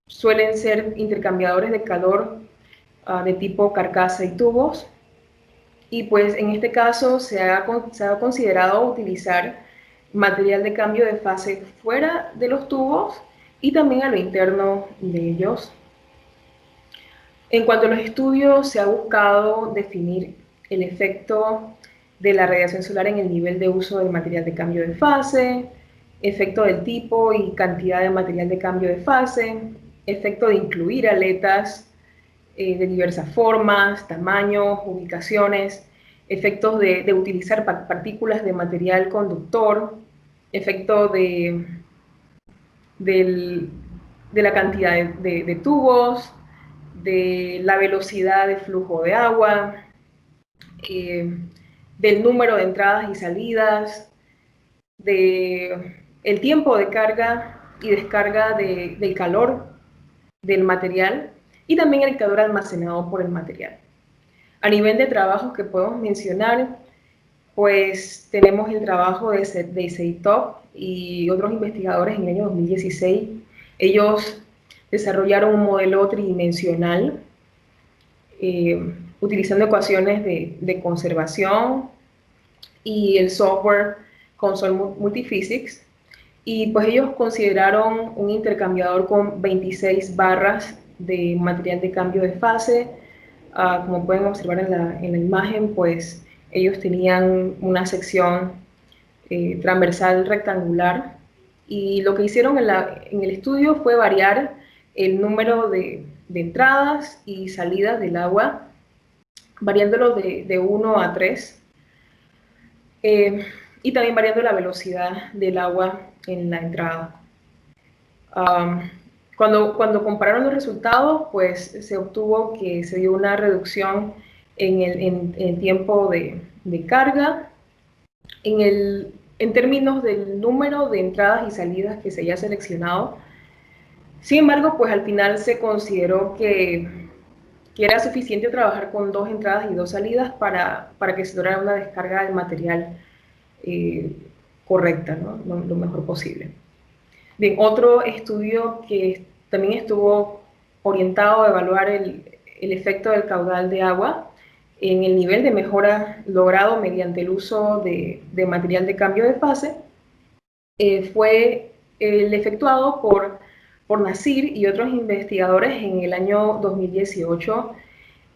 suelen ser intercambiadores de calor de tipo carcasa y tubos, y pues en este caso se ha considerado utilizar material de cambio de fase fuera de los tubos y también a lo interno de ellos. En cuanto a los estudios, se ha buscado definir el efecto de la radiación solar en el nivel de uso del material de cambio de fase, efecto del tipo y cantidad de material de cambio de fase, efecto de incluir aletas de diversas formas, tamaños, ubicaciones, efectos de utilizar partículas de material conductor, efecto de la cantidad de tubos, de la velocidad de flujo de agua, del número de entradas y salidas, del tiempo de carga y descarga del calor del material y también el calor almacenado por el material. A nivel de trabajos que podemos mencionar, pues tenemos el trabajo de Seitov y otros investigadores en el año 2016. Ellos desarrollaron un modelo tridimensional utilizando ecuaciones de conservación y el software Console Multiphysics. Y pues ellos consideraron un intercambiador con 26 barras de material de cambio de fase. Como pueden observar en la imagen, pues ellos tenían una sección transversal rectangular, y lo que hicieron en el estudio fue variar el número de entradas y salidas del agua, variándolo de 1 a 3, y también variando la velocidad del agua en la entrada. Cuando compararon los resultados, pues se obtuvo que se dio una reducción en el tiempo de carga, en términos del número de entradas y salidas que se haya seleccionado. Sin embargo, pues al final se consideró que era suficiente trabajar con 2 entradas y 2 salidas para que se lograra una descarga del material correcta, ¿no? Lo mejor posible. Bien, otro estudio que también estuvo orientado a evaluar el efecto del caudal de agua en el nivel de mejora logrado mediante el uso de material de cambio de fase, fue el efectuado por Nasir y otros investigadores en el año 2018.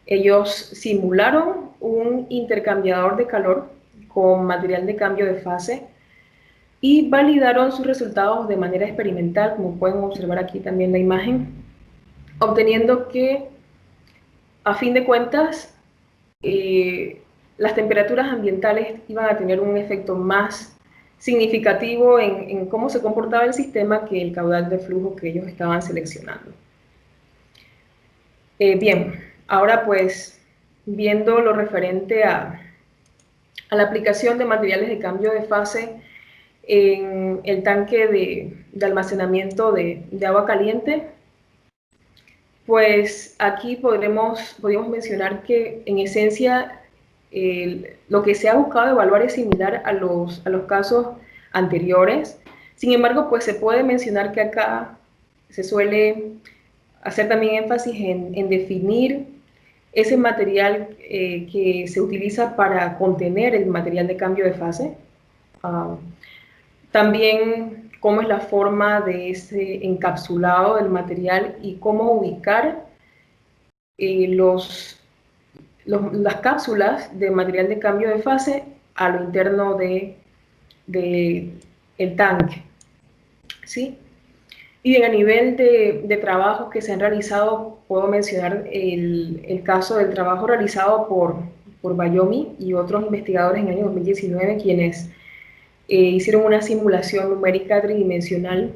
Ellos simularon un intercambiador de calor con material de cambio de fase y validaron sus resultados de manera experimental, como pueden observar aquí también la imagen, obteniendo que, a fin de cuentas, las temperaturas ambientales iban a tener un efecto más significativo en cómo se comportaba el sistema que el caudal de flujo que ellos estaban seleccionando. Bien, ahora pues viendo lo referente a la aplicación de materiales de cambio de fase en el tanque de almacenamiento de agua caliente, pues aquí podríamos mencionar que en esencia lo que se ha buscado evaluar es similar a los casos anteriores. Sin embargo, pues se puede mencionar que acá se suele hacer también énfasis en definir ese material que se utiliza para contener el material de cambio de fase. También cómo es la forma de ese encapsulado del material y cómo ubicar las cápsulas de material de cambio de fase a lo interno el tanque, ¿sí? Y bien, a nivel de trabajos que se han realizado, puedo mencionar el caso del trabajo realizado por Bayomi y otros investigadores en el año 2019, quienes hicieron una simulación numérica tridimensional,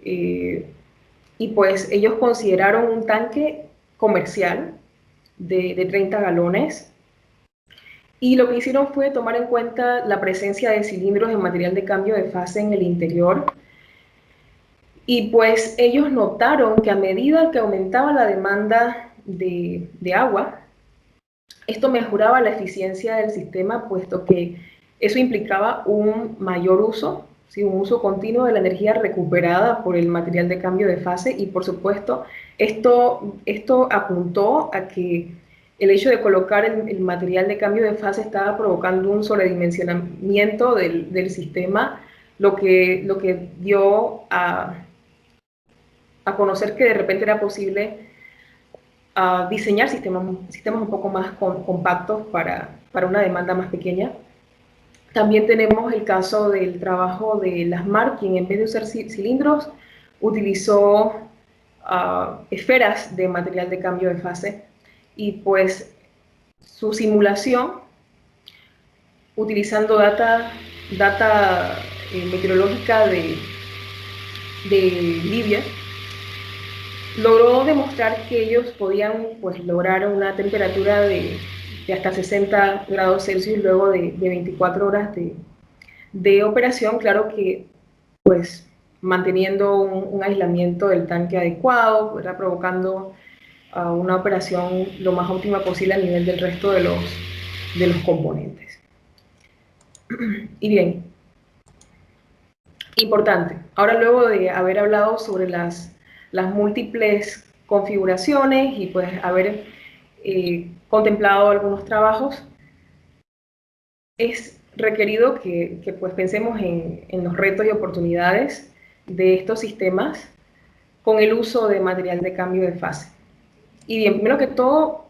y pues ellos consideraron un tanque comercial de 30 galones, y lo que hicieron fue tomar en cuenta la presencia de cilindros de material de cambio de fase en el interior, y pues ellos notaron que a medida que aumentaba la demanda de agua, esto mejoraba la eficiencia del sistema, puesto que eso implicaba un mayor uso, ¿sí? Un uso continuo de la energía recuperada por el material de cambio de fase, y por supuesto esto apuntó a que el hecho de colocar el material de cambio de fase estaba provocando un sobredimensionamiento del sistema, lo que dio a conocer que de repente era posible diseñar sistemas un poco más compactos para una demanda más pequeña. También tenemos el caso del trabajo de Lasmar, quien en vez de usar cilindros utilizó esferas de material de cambio de fase, y pues su simulación, utilizando data meteorológica de Libia, logró demostrar que ellos podían pues lograr una temperatura de hasta 60 grados Celsius luego de 24 horas de operación, claro que pues manteniendo un aislamiento del tanque adecuado, ¿verdad? Provocando una operación lo más óptima posible a nivel del resto de los componentes. Y bien, importante, ahora luego de haber hablado sobre las múltiples configuraciones y pues haber contemplado algunos trabajos, es requerido que pues pensemos en los retos y oportunidades de estos sistemas con el uso de material de cambio de fase. Y bien, primero que todo,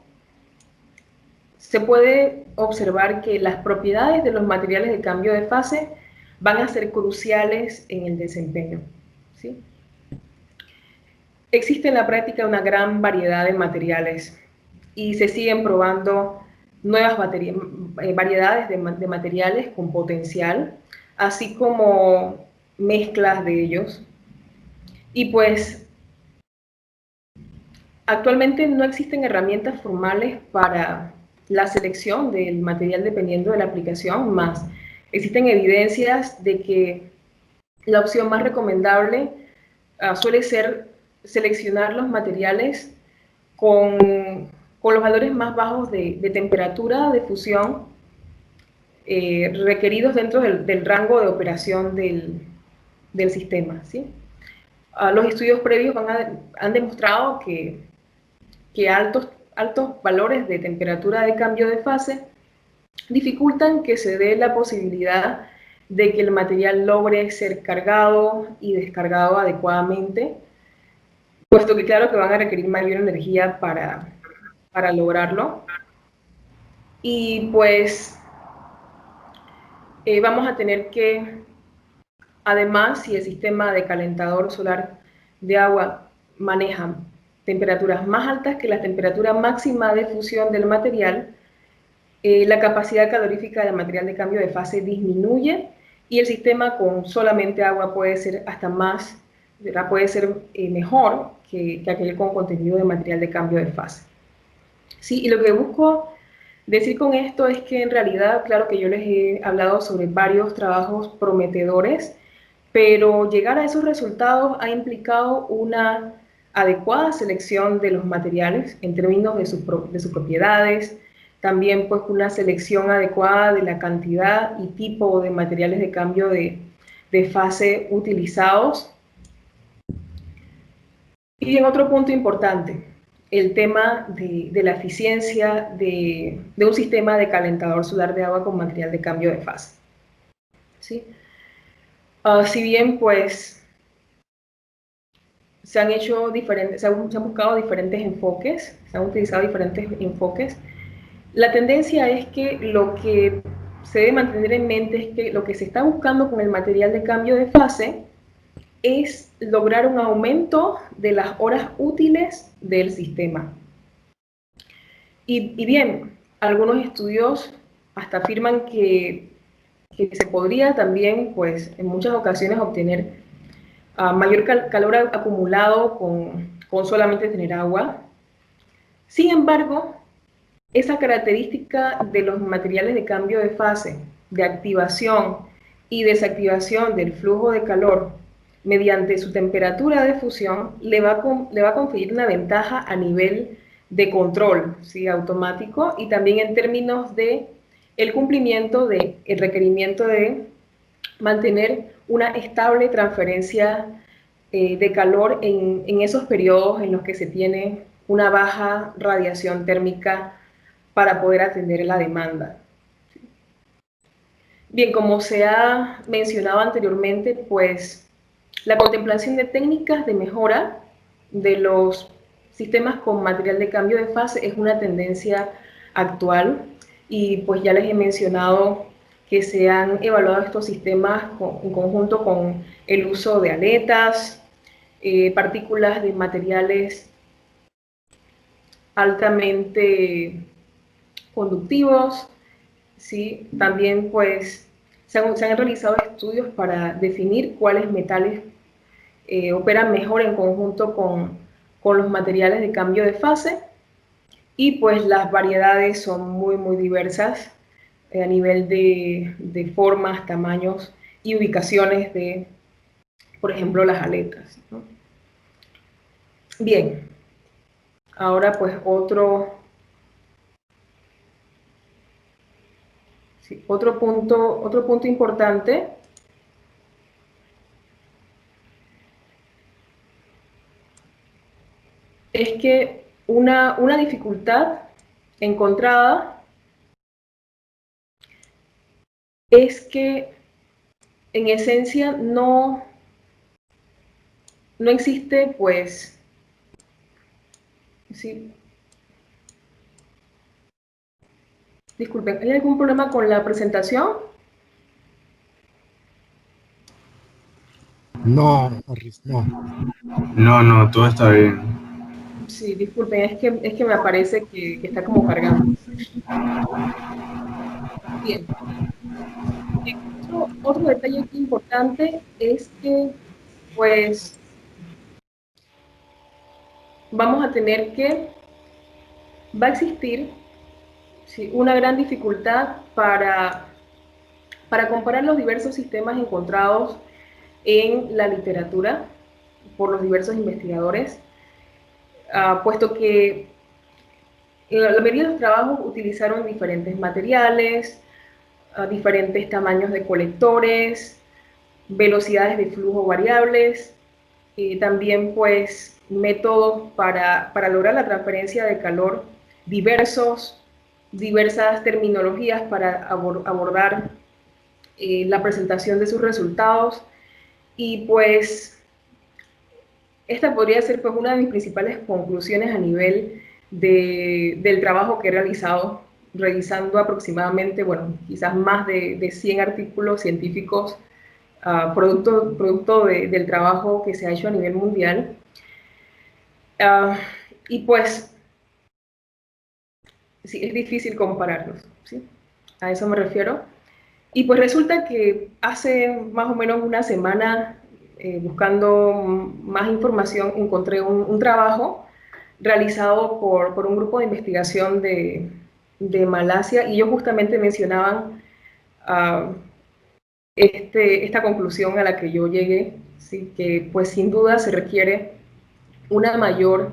se puede observar que las propiedades de los materiales de cambio de fase van a ser cruciales en el desempeño, ¿sí? Existe en la práctica una gran variedad de materiales y se siguen probando nuevas variedades de materiales con potencial, así como mezclas de ellos. Y pues actualmente no existen herramientas formales para la selección del material dependiendo de la aplicación, más existen evidencias de que la opción más recomendable suele ser seleccionar los materiales con los valores más bajos de temperatura de fusión requeridos dentro del rango de operación del sistema, ¿sí? Los estudios previos han demostrado que altos valores de temperatura de cambio de fase dificultan que se dé la posibilidad de que el material logre ser cargado y descargado adecuadamente, puesto que claro que van a requerir mayor energía para lograrlo. Y pues vamos a tener que, además, si el sistema de calentador solar de agua maneja temperaturas más altas que la temperatura máxima de fusión del material, la capacidad calorífica del material de cambio de fase disminuye y el sistema con solamente agua puede ser hasta más, puede ser mejor que aquel con contenido de material de cambio de fase. Sí, y lo que busco decir con esto es que en realidad, claro que yo les he hablado sobre varios trabajos prometedores, pero llegar a esos resultados ha implicado una adecuada selección de los materiales en términos de sus propiedades, también pues una selección adecuada de la cantidad y tipo de materiales de cambio de fase utilizados. Y en otro punto importante, el tema de la eficiencia de un sistema de calentador solar de agua con material de cambio de fase, ¿sí? Si bien pues se han hecho diferentes, se han buscado diferentes enfoques, se han utilizado diferentes enfoques, la tendencia es que lo que se debe mantener en mente es que lo que se está buscando con el material de cambio de fase es lograr un aumento de las horas útiles del sistema. Y bien, algunos estudios hasta afirman que se podría también, pues, en muchas ocasiones obtener mayor calor acumulado con solamente tener agua. Sin embargo, esa característica de los materiales de cambio de fase, de activación y desactivación del flujo de calor mediante su temperatura de fusión le va a conferir una ventaja a nivel de control, ¿sí? Automático, y también en términos de el cumplimiento del requerimiento de mantener una estable transferencia de calor en esos periodos en los que se tiene una baja radiación térmica para poder atender la demanda. Bien, como se ha mencionado anteriormente, pues la contemplación de técnicas de mejora de los sistemas con material de cambio de fase es una tendencia actual y pues ya les he mencionado que se han evaluado estos sistemas en conjunto con el uso de aletas, partículas de materiales altamente conductivos, ¿sí? También pues se han realizado estudios para definir cuáles metales operan mejor en conjunto con los materiales de cambio de fase y pues las variedades son muy diversas a nivel de formas, tamaños y ubicaciones de, por ejemplo, las aletas, ¿no? Bien, ahora pues otro Sí, otro punto importante es que una dificultad encontrada es que en esencia no existe, pues, sí, disculpen, ¿hay algún problema con la presentación? No, Harris, no. No, no, todo está bien. Sí, disculpen, es que me aparece que está como cargando. Bien. Otro detalle aquí importante es que, pues, vamos a tener que, va a existir, sí, una gran dificultad para comparar los diversos sistemas encontrados en la literatura por los diversos investigadores, puesto que la mayoría de los trabajos utilizaron diferentes materiales, diferentes tamaños de colectores, velocidades de flujo variables, y también pues métodos para lograr la transferencia de calor diversos, diversas terminologías para abordar la presentación de sus resultados. Y pues esta podría ser pues una de mis principales conclusiones a nivel del trabajo que he realizado, revisando aproximadamente, bueno, quizás más de 100 artículos científicos, producto del trabajo que se ha hecho a nivel mundial. Uh, y pues, sí, es difícil compararlos, ¿sí? A eso me refiero. Y pues resulta que hace más o menos una semana, buscando más información, encontré un trabajo realizado por un grupo de investigación de Malasia, y ellos justamente mencionaban uh, esta conclusión a la que yo llegué, ¿sí? Que pues sin duda se requiere una mayor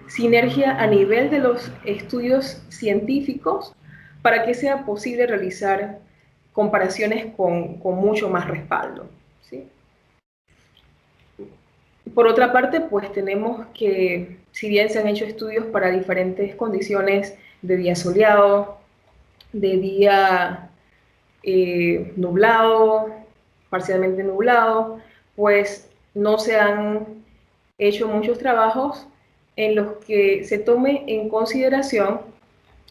sinergia a nivel de los estudios científicos para que sea posible realizar comparaciones con mucho más respaldo, ¿sí? Por otra parte, pues tenemos que, si bien se han hecho estudios para diferentes condiciones de día soleado, de día nublado, parcialmente nublado, pues no se han hecho muchos trabajos en los que se tome en consideración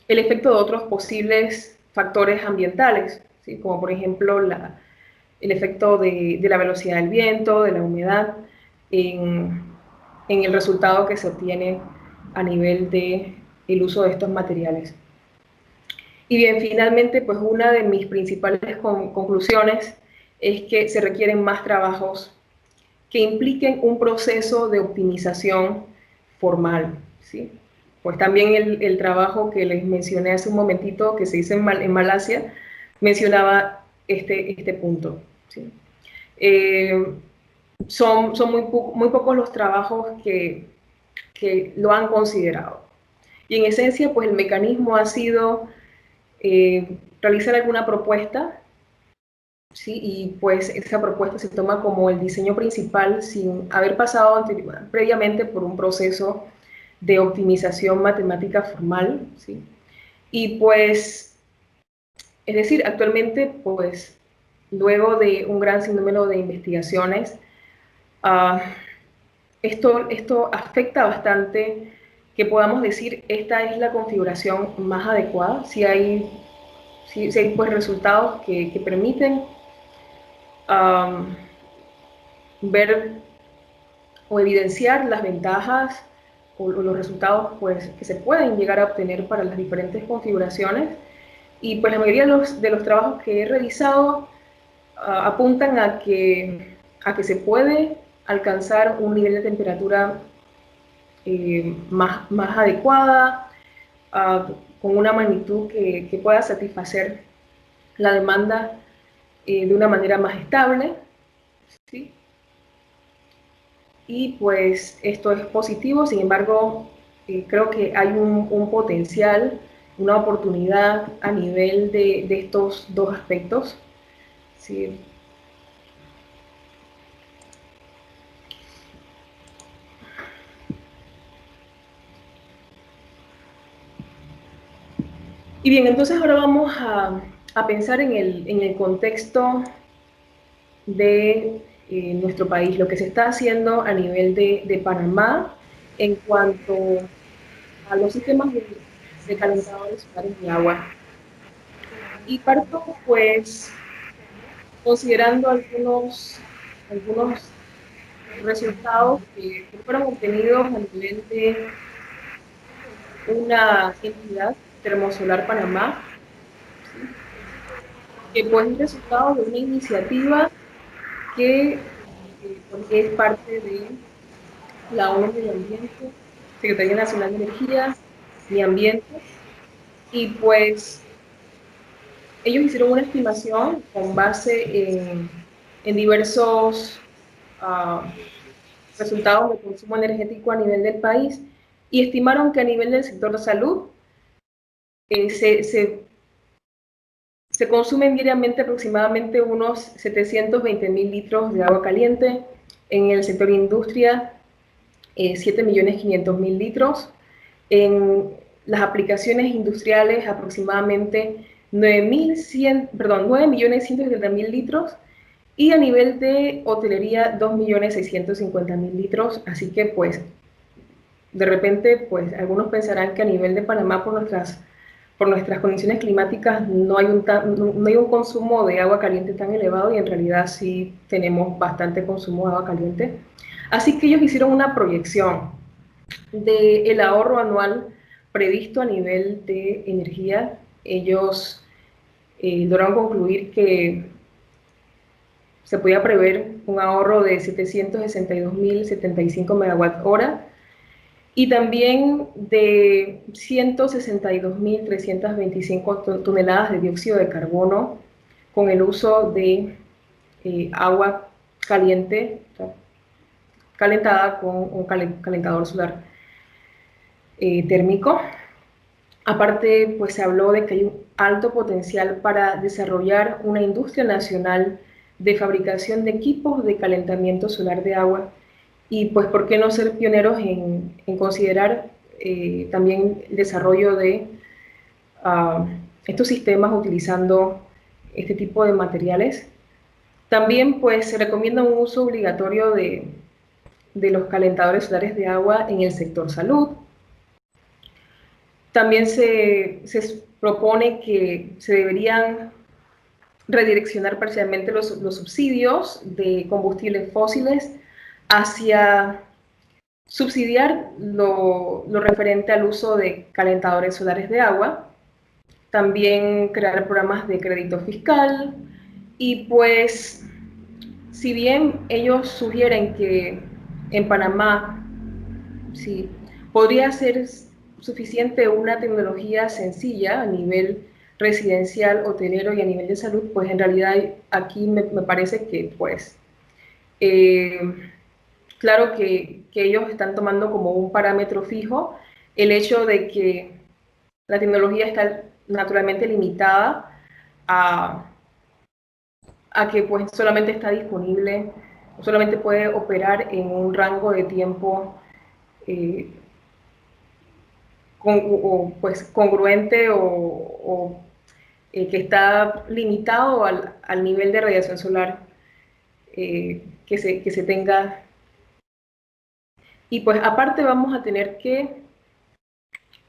el efecto de otros posibles factores ambientales, ¿sí? Como por ejemplo el efecto de la velocidad del viento, de la humedad, en, en el resultado que se obtiene a nivel de el uso de estos materiales. Y bien, finalmente, pues una de mis principales conclusiones es que se requieren más trabajos que impliquen un proceso de optimización formal, ¿sí? Pues también el trabajo que les mencioné hace un momentito, que se hizo en Malasia, mencionaba este punto, ¿sí? Eh, son muy pocos los trabajos que lo han considerado. Y en esencia, pues el mecanismo ha sido realizar alguna propuesta, ¿sí? Y pues esa propuesta se toma como el diseño principal sin haber pasado previamente por un proceso de optimización matemática formal, ¿sí? Y pues, es decir, actualmente, pues, luego de un gran sinnúmero de investigaciones, uh, esto afecta bastante que podamos decir esta es la configuración más adecuada, si hay pues resultados que permiten um, ver o evidenciar las ventajas o los resultados pues, que se pueden llegar a obtener para las diferentes configuraciones. Y pues la mayoría de los trabajos que he revisado apuntan a que se puede alcanzar un nivel de temperatura más adecuada, con una magnitud que pueda satisfacer la demanda de una manera más estable, ¿sí? Y pues esto es positivo. Sin embargo, creo que hay un potencial una oportunidad a nivel de estos dos aspectos. Sí. Y bien, entonces ahora vamos a pensar en el contexto de nuestro país, lo que se está haciendo a nivel de Panamá en cuanto a los sistemas de calentadores solares de agua. Y parto pues considerando algunos resultados que fueron obtenidos a nivel de una entidad, Termosolar Panamá, ¿sí? Que pues es resultado de una iniciativa que pues, es parte de la ONU Medio Ambiente, Secretaría Nacional de Energía y Ambiente, y pues ellos hicieron una estimación con base en diversos resultados de consumo energético a nivel del país y estimaron que a nivel del sector de salud se consumen diariamente aproximadamente unos 720.000 litros de agua caliente, en el sector industria 7.500.000 litros, en las aplicaciones industriales aproximadamente 9.170.000 litros, y a nivel de hotelería 2.650.000 litros, así que pues de repente pues algunos pensarán que a nivel de Panamá por nuestras condiciones climáticas no hay un consumo de agua caliente tan elevado, y en realidad sí tenemos bastante consumo de agua caliente. Así que ellos hicieron una proyección del ahorro anual previsto a nivel de energía. Ellos lograron concluir que se podía prever un ahorro de 762.075 megawatt hora y también de 162.325 toneladas de dióxido de carbono con el uso de agua caliente, o sea, calentada con un calentador solar térmico. Aparte, pues se habló de que hay un alto potencial para desarrollar una industria nacional de fabricación de equipos de calentamiento solar de agua, y pues por qué no ser pioneros en considerar también el desarrollo de estos sistemas utilizando este tipo de materiales. También pues se recomienda un uso obligatorio de los calentadores solares de agua en el sector salud. También se propone que se deberían redireccionar parcialmente los subsidios de combustibles fósiles hacia subsidiar lo referente al uso de calentadores solares de agua. También crear programas de crédito fiscal. Y pues, si bien ellos sugieren que en Panamá sí, podría ser suficiente una tecnología sencilla a nivel residencial, hotelero y a nivel de salud, pues en realidad aquí me parece que pues eh, claro que ellos están tomando como un parámetro fijo el hecho de que la tecnología está naturalmente limitada a, a que pues solamente está disponible, solamente puede operar en un rango de tiempo eh, pues congruente que está limitado al nivel de radiación solar que se tenga. Y pues aparte vamos a tener que,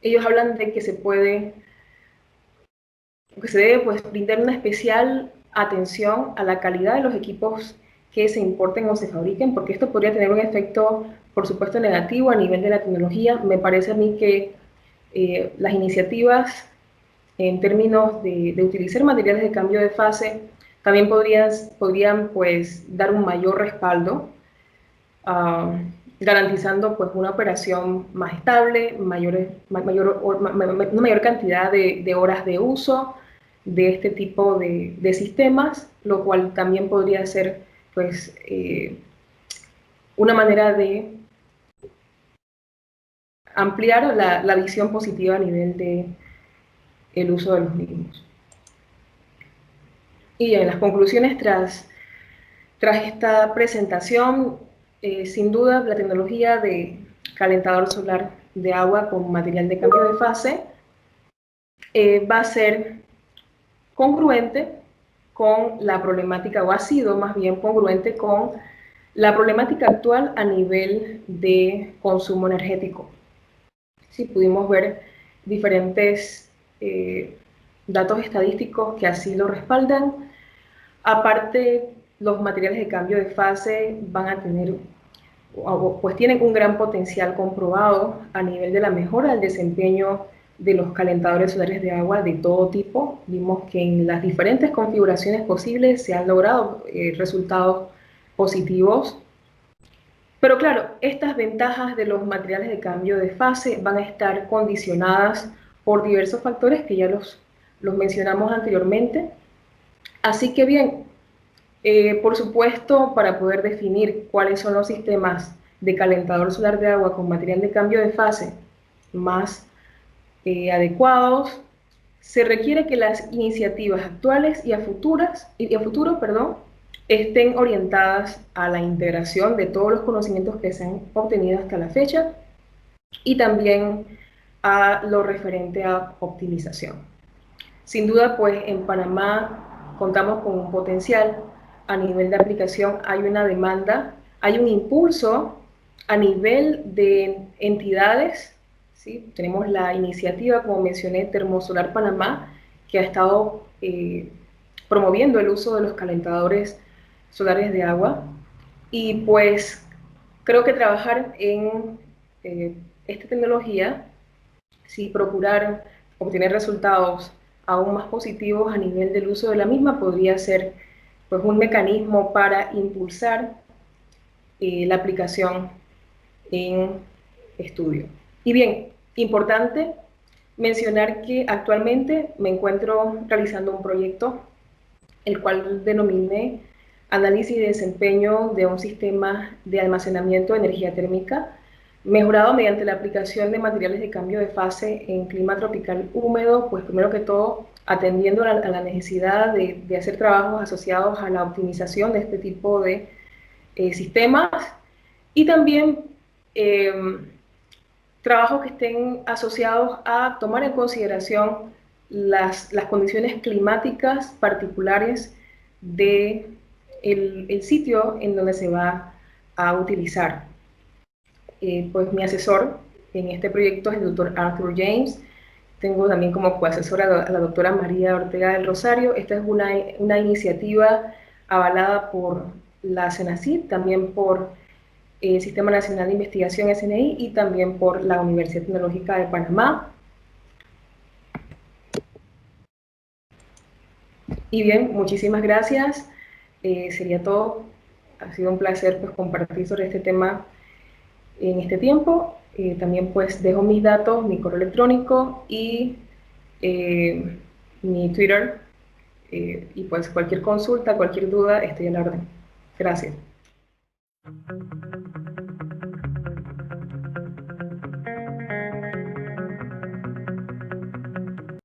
ellos hablan de que que se debe pues brindar una especial atención a la calidad de los equipos que se importen o se fabriquen, porque esto podría tener un efecto, por supuesto, negativo a nivel de la tecnología. Me parece a mí que las iniciativas en términos de utilizar materiales de cambio de fase también podrían pues dar un mayor respaldo, garantizando pues una operación más estable, una mayor cantidad de horas de uso de este tipo de sistemas, lo cual también podría ser pues una manera de ampliar la visión positiva a nivel el uso de los mismos. Y en las conclusiones tras esta presentación, sin duda la tecnología de calentador solar de agua con material de cambio de fase va a ser congruente con la problemática, o ha sido más bien congruente con la problemática actual a nivel de consumo energético. Sí, pudimos ver diferentes datos estadísticos que así lo respaldan. Aparte, los materiales de cambio de fase van a tener, pues tienen un gran potencial comprobado a nivel de la mejora del desempeño de los calentadores solares de agua de todo tipo. Vimos que en las diferentes configuraciones posibles se han logrado resultados positivos. Pero claro, estas ventajas de los materiales de cambio de fase van a estar condicionadas por diversos factores que ya los mencionamos anteriormente. Así que bien, por supuesto, para poder definir cuáles son los sistemas de calentador solar de agua con material de cambio de fase más adecuados, se requiere que las iniciativas actuales y a futuro, estén orientadas a la integración de todos los conocimientos que se han obtenido hasta la fecha y también a lo referente a optimización. Sin duda, pues en Panamá contamos con un potencial a nivel de aplicación, hay una demanda, hay un impulso a nivel de entidades, ¿sí? Tenemos la iniciativa, como mencioné, Termosolar Panamá, que ha estado promoviendo el uso de los calentadores solares de agua, y pues creo que trabajar en esta tecnología, sí, procurar obtener resultados aún más positivos a nivel del uso de la misma podría ser pues un mecanismo para impulsar la aplicación en estudio. Y bien, importante mencionar que actualmente me encuentro realizando un proyecto el cual denominé análisis de desempeño de un sistema de almacenamiento de energía térmica mejorado mediante la aplicación de materiales de cambio de fase en clima tropical húmedo, pues primero que todo atendiendo a la necesidad de hacer trabajos asociados a la optimización de este tipo de sistemas y también eh, trabajos que estén asociados a tomar en consideración las condiciones climáticas particulares de el sitio en donde se va a utilizar. Pues mi asesor en este proyecto es el doctor Arthur James. Tengo también como coasesora a la doctora María Ortega del Rosario. Esta es una iniciativa avalada por la CENACID, también por el Sistema Nacional de Investigación SNI y también por la Universidad Tecnológica de Panamá. Y bien, muchísimas gracias. Sería todo. Ha sido un placer pues, compartir sobre este tema en este tiempo. También pues dejo mis datos, mi correo electrónico y mi Twitter. Y pues cualquier consulta, cualquier duda, estoy a la orden. Gracias.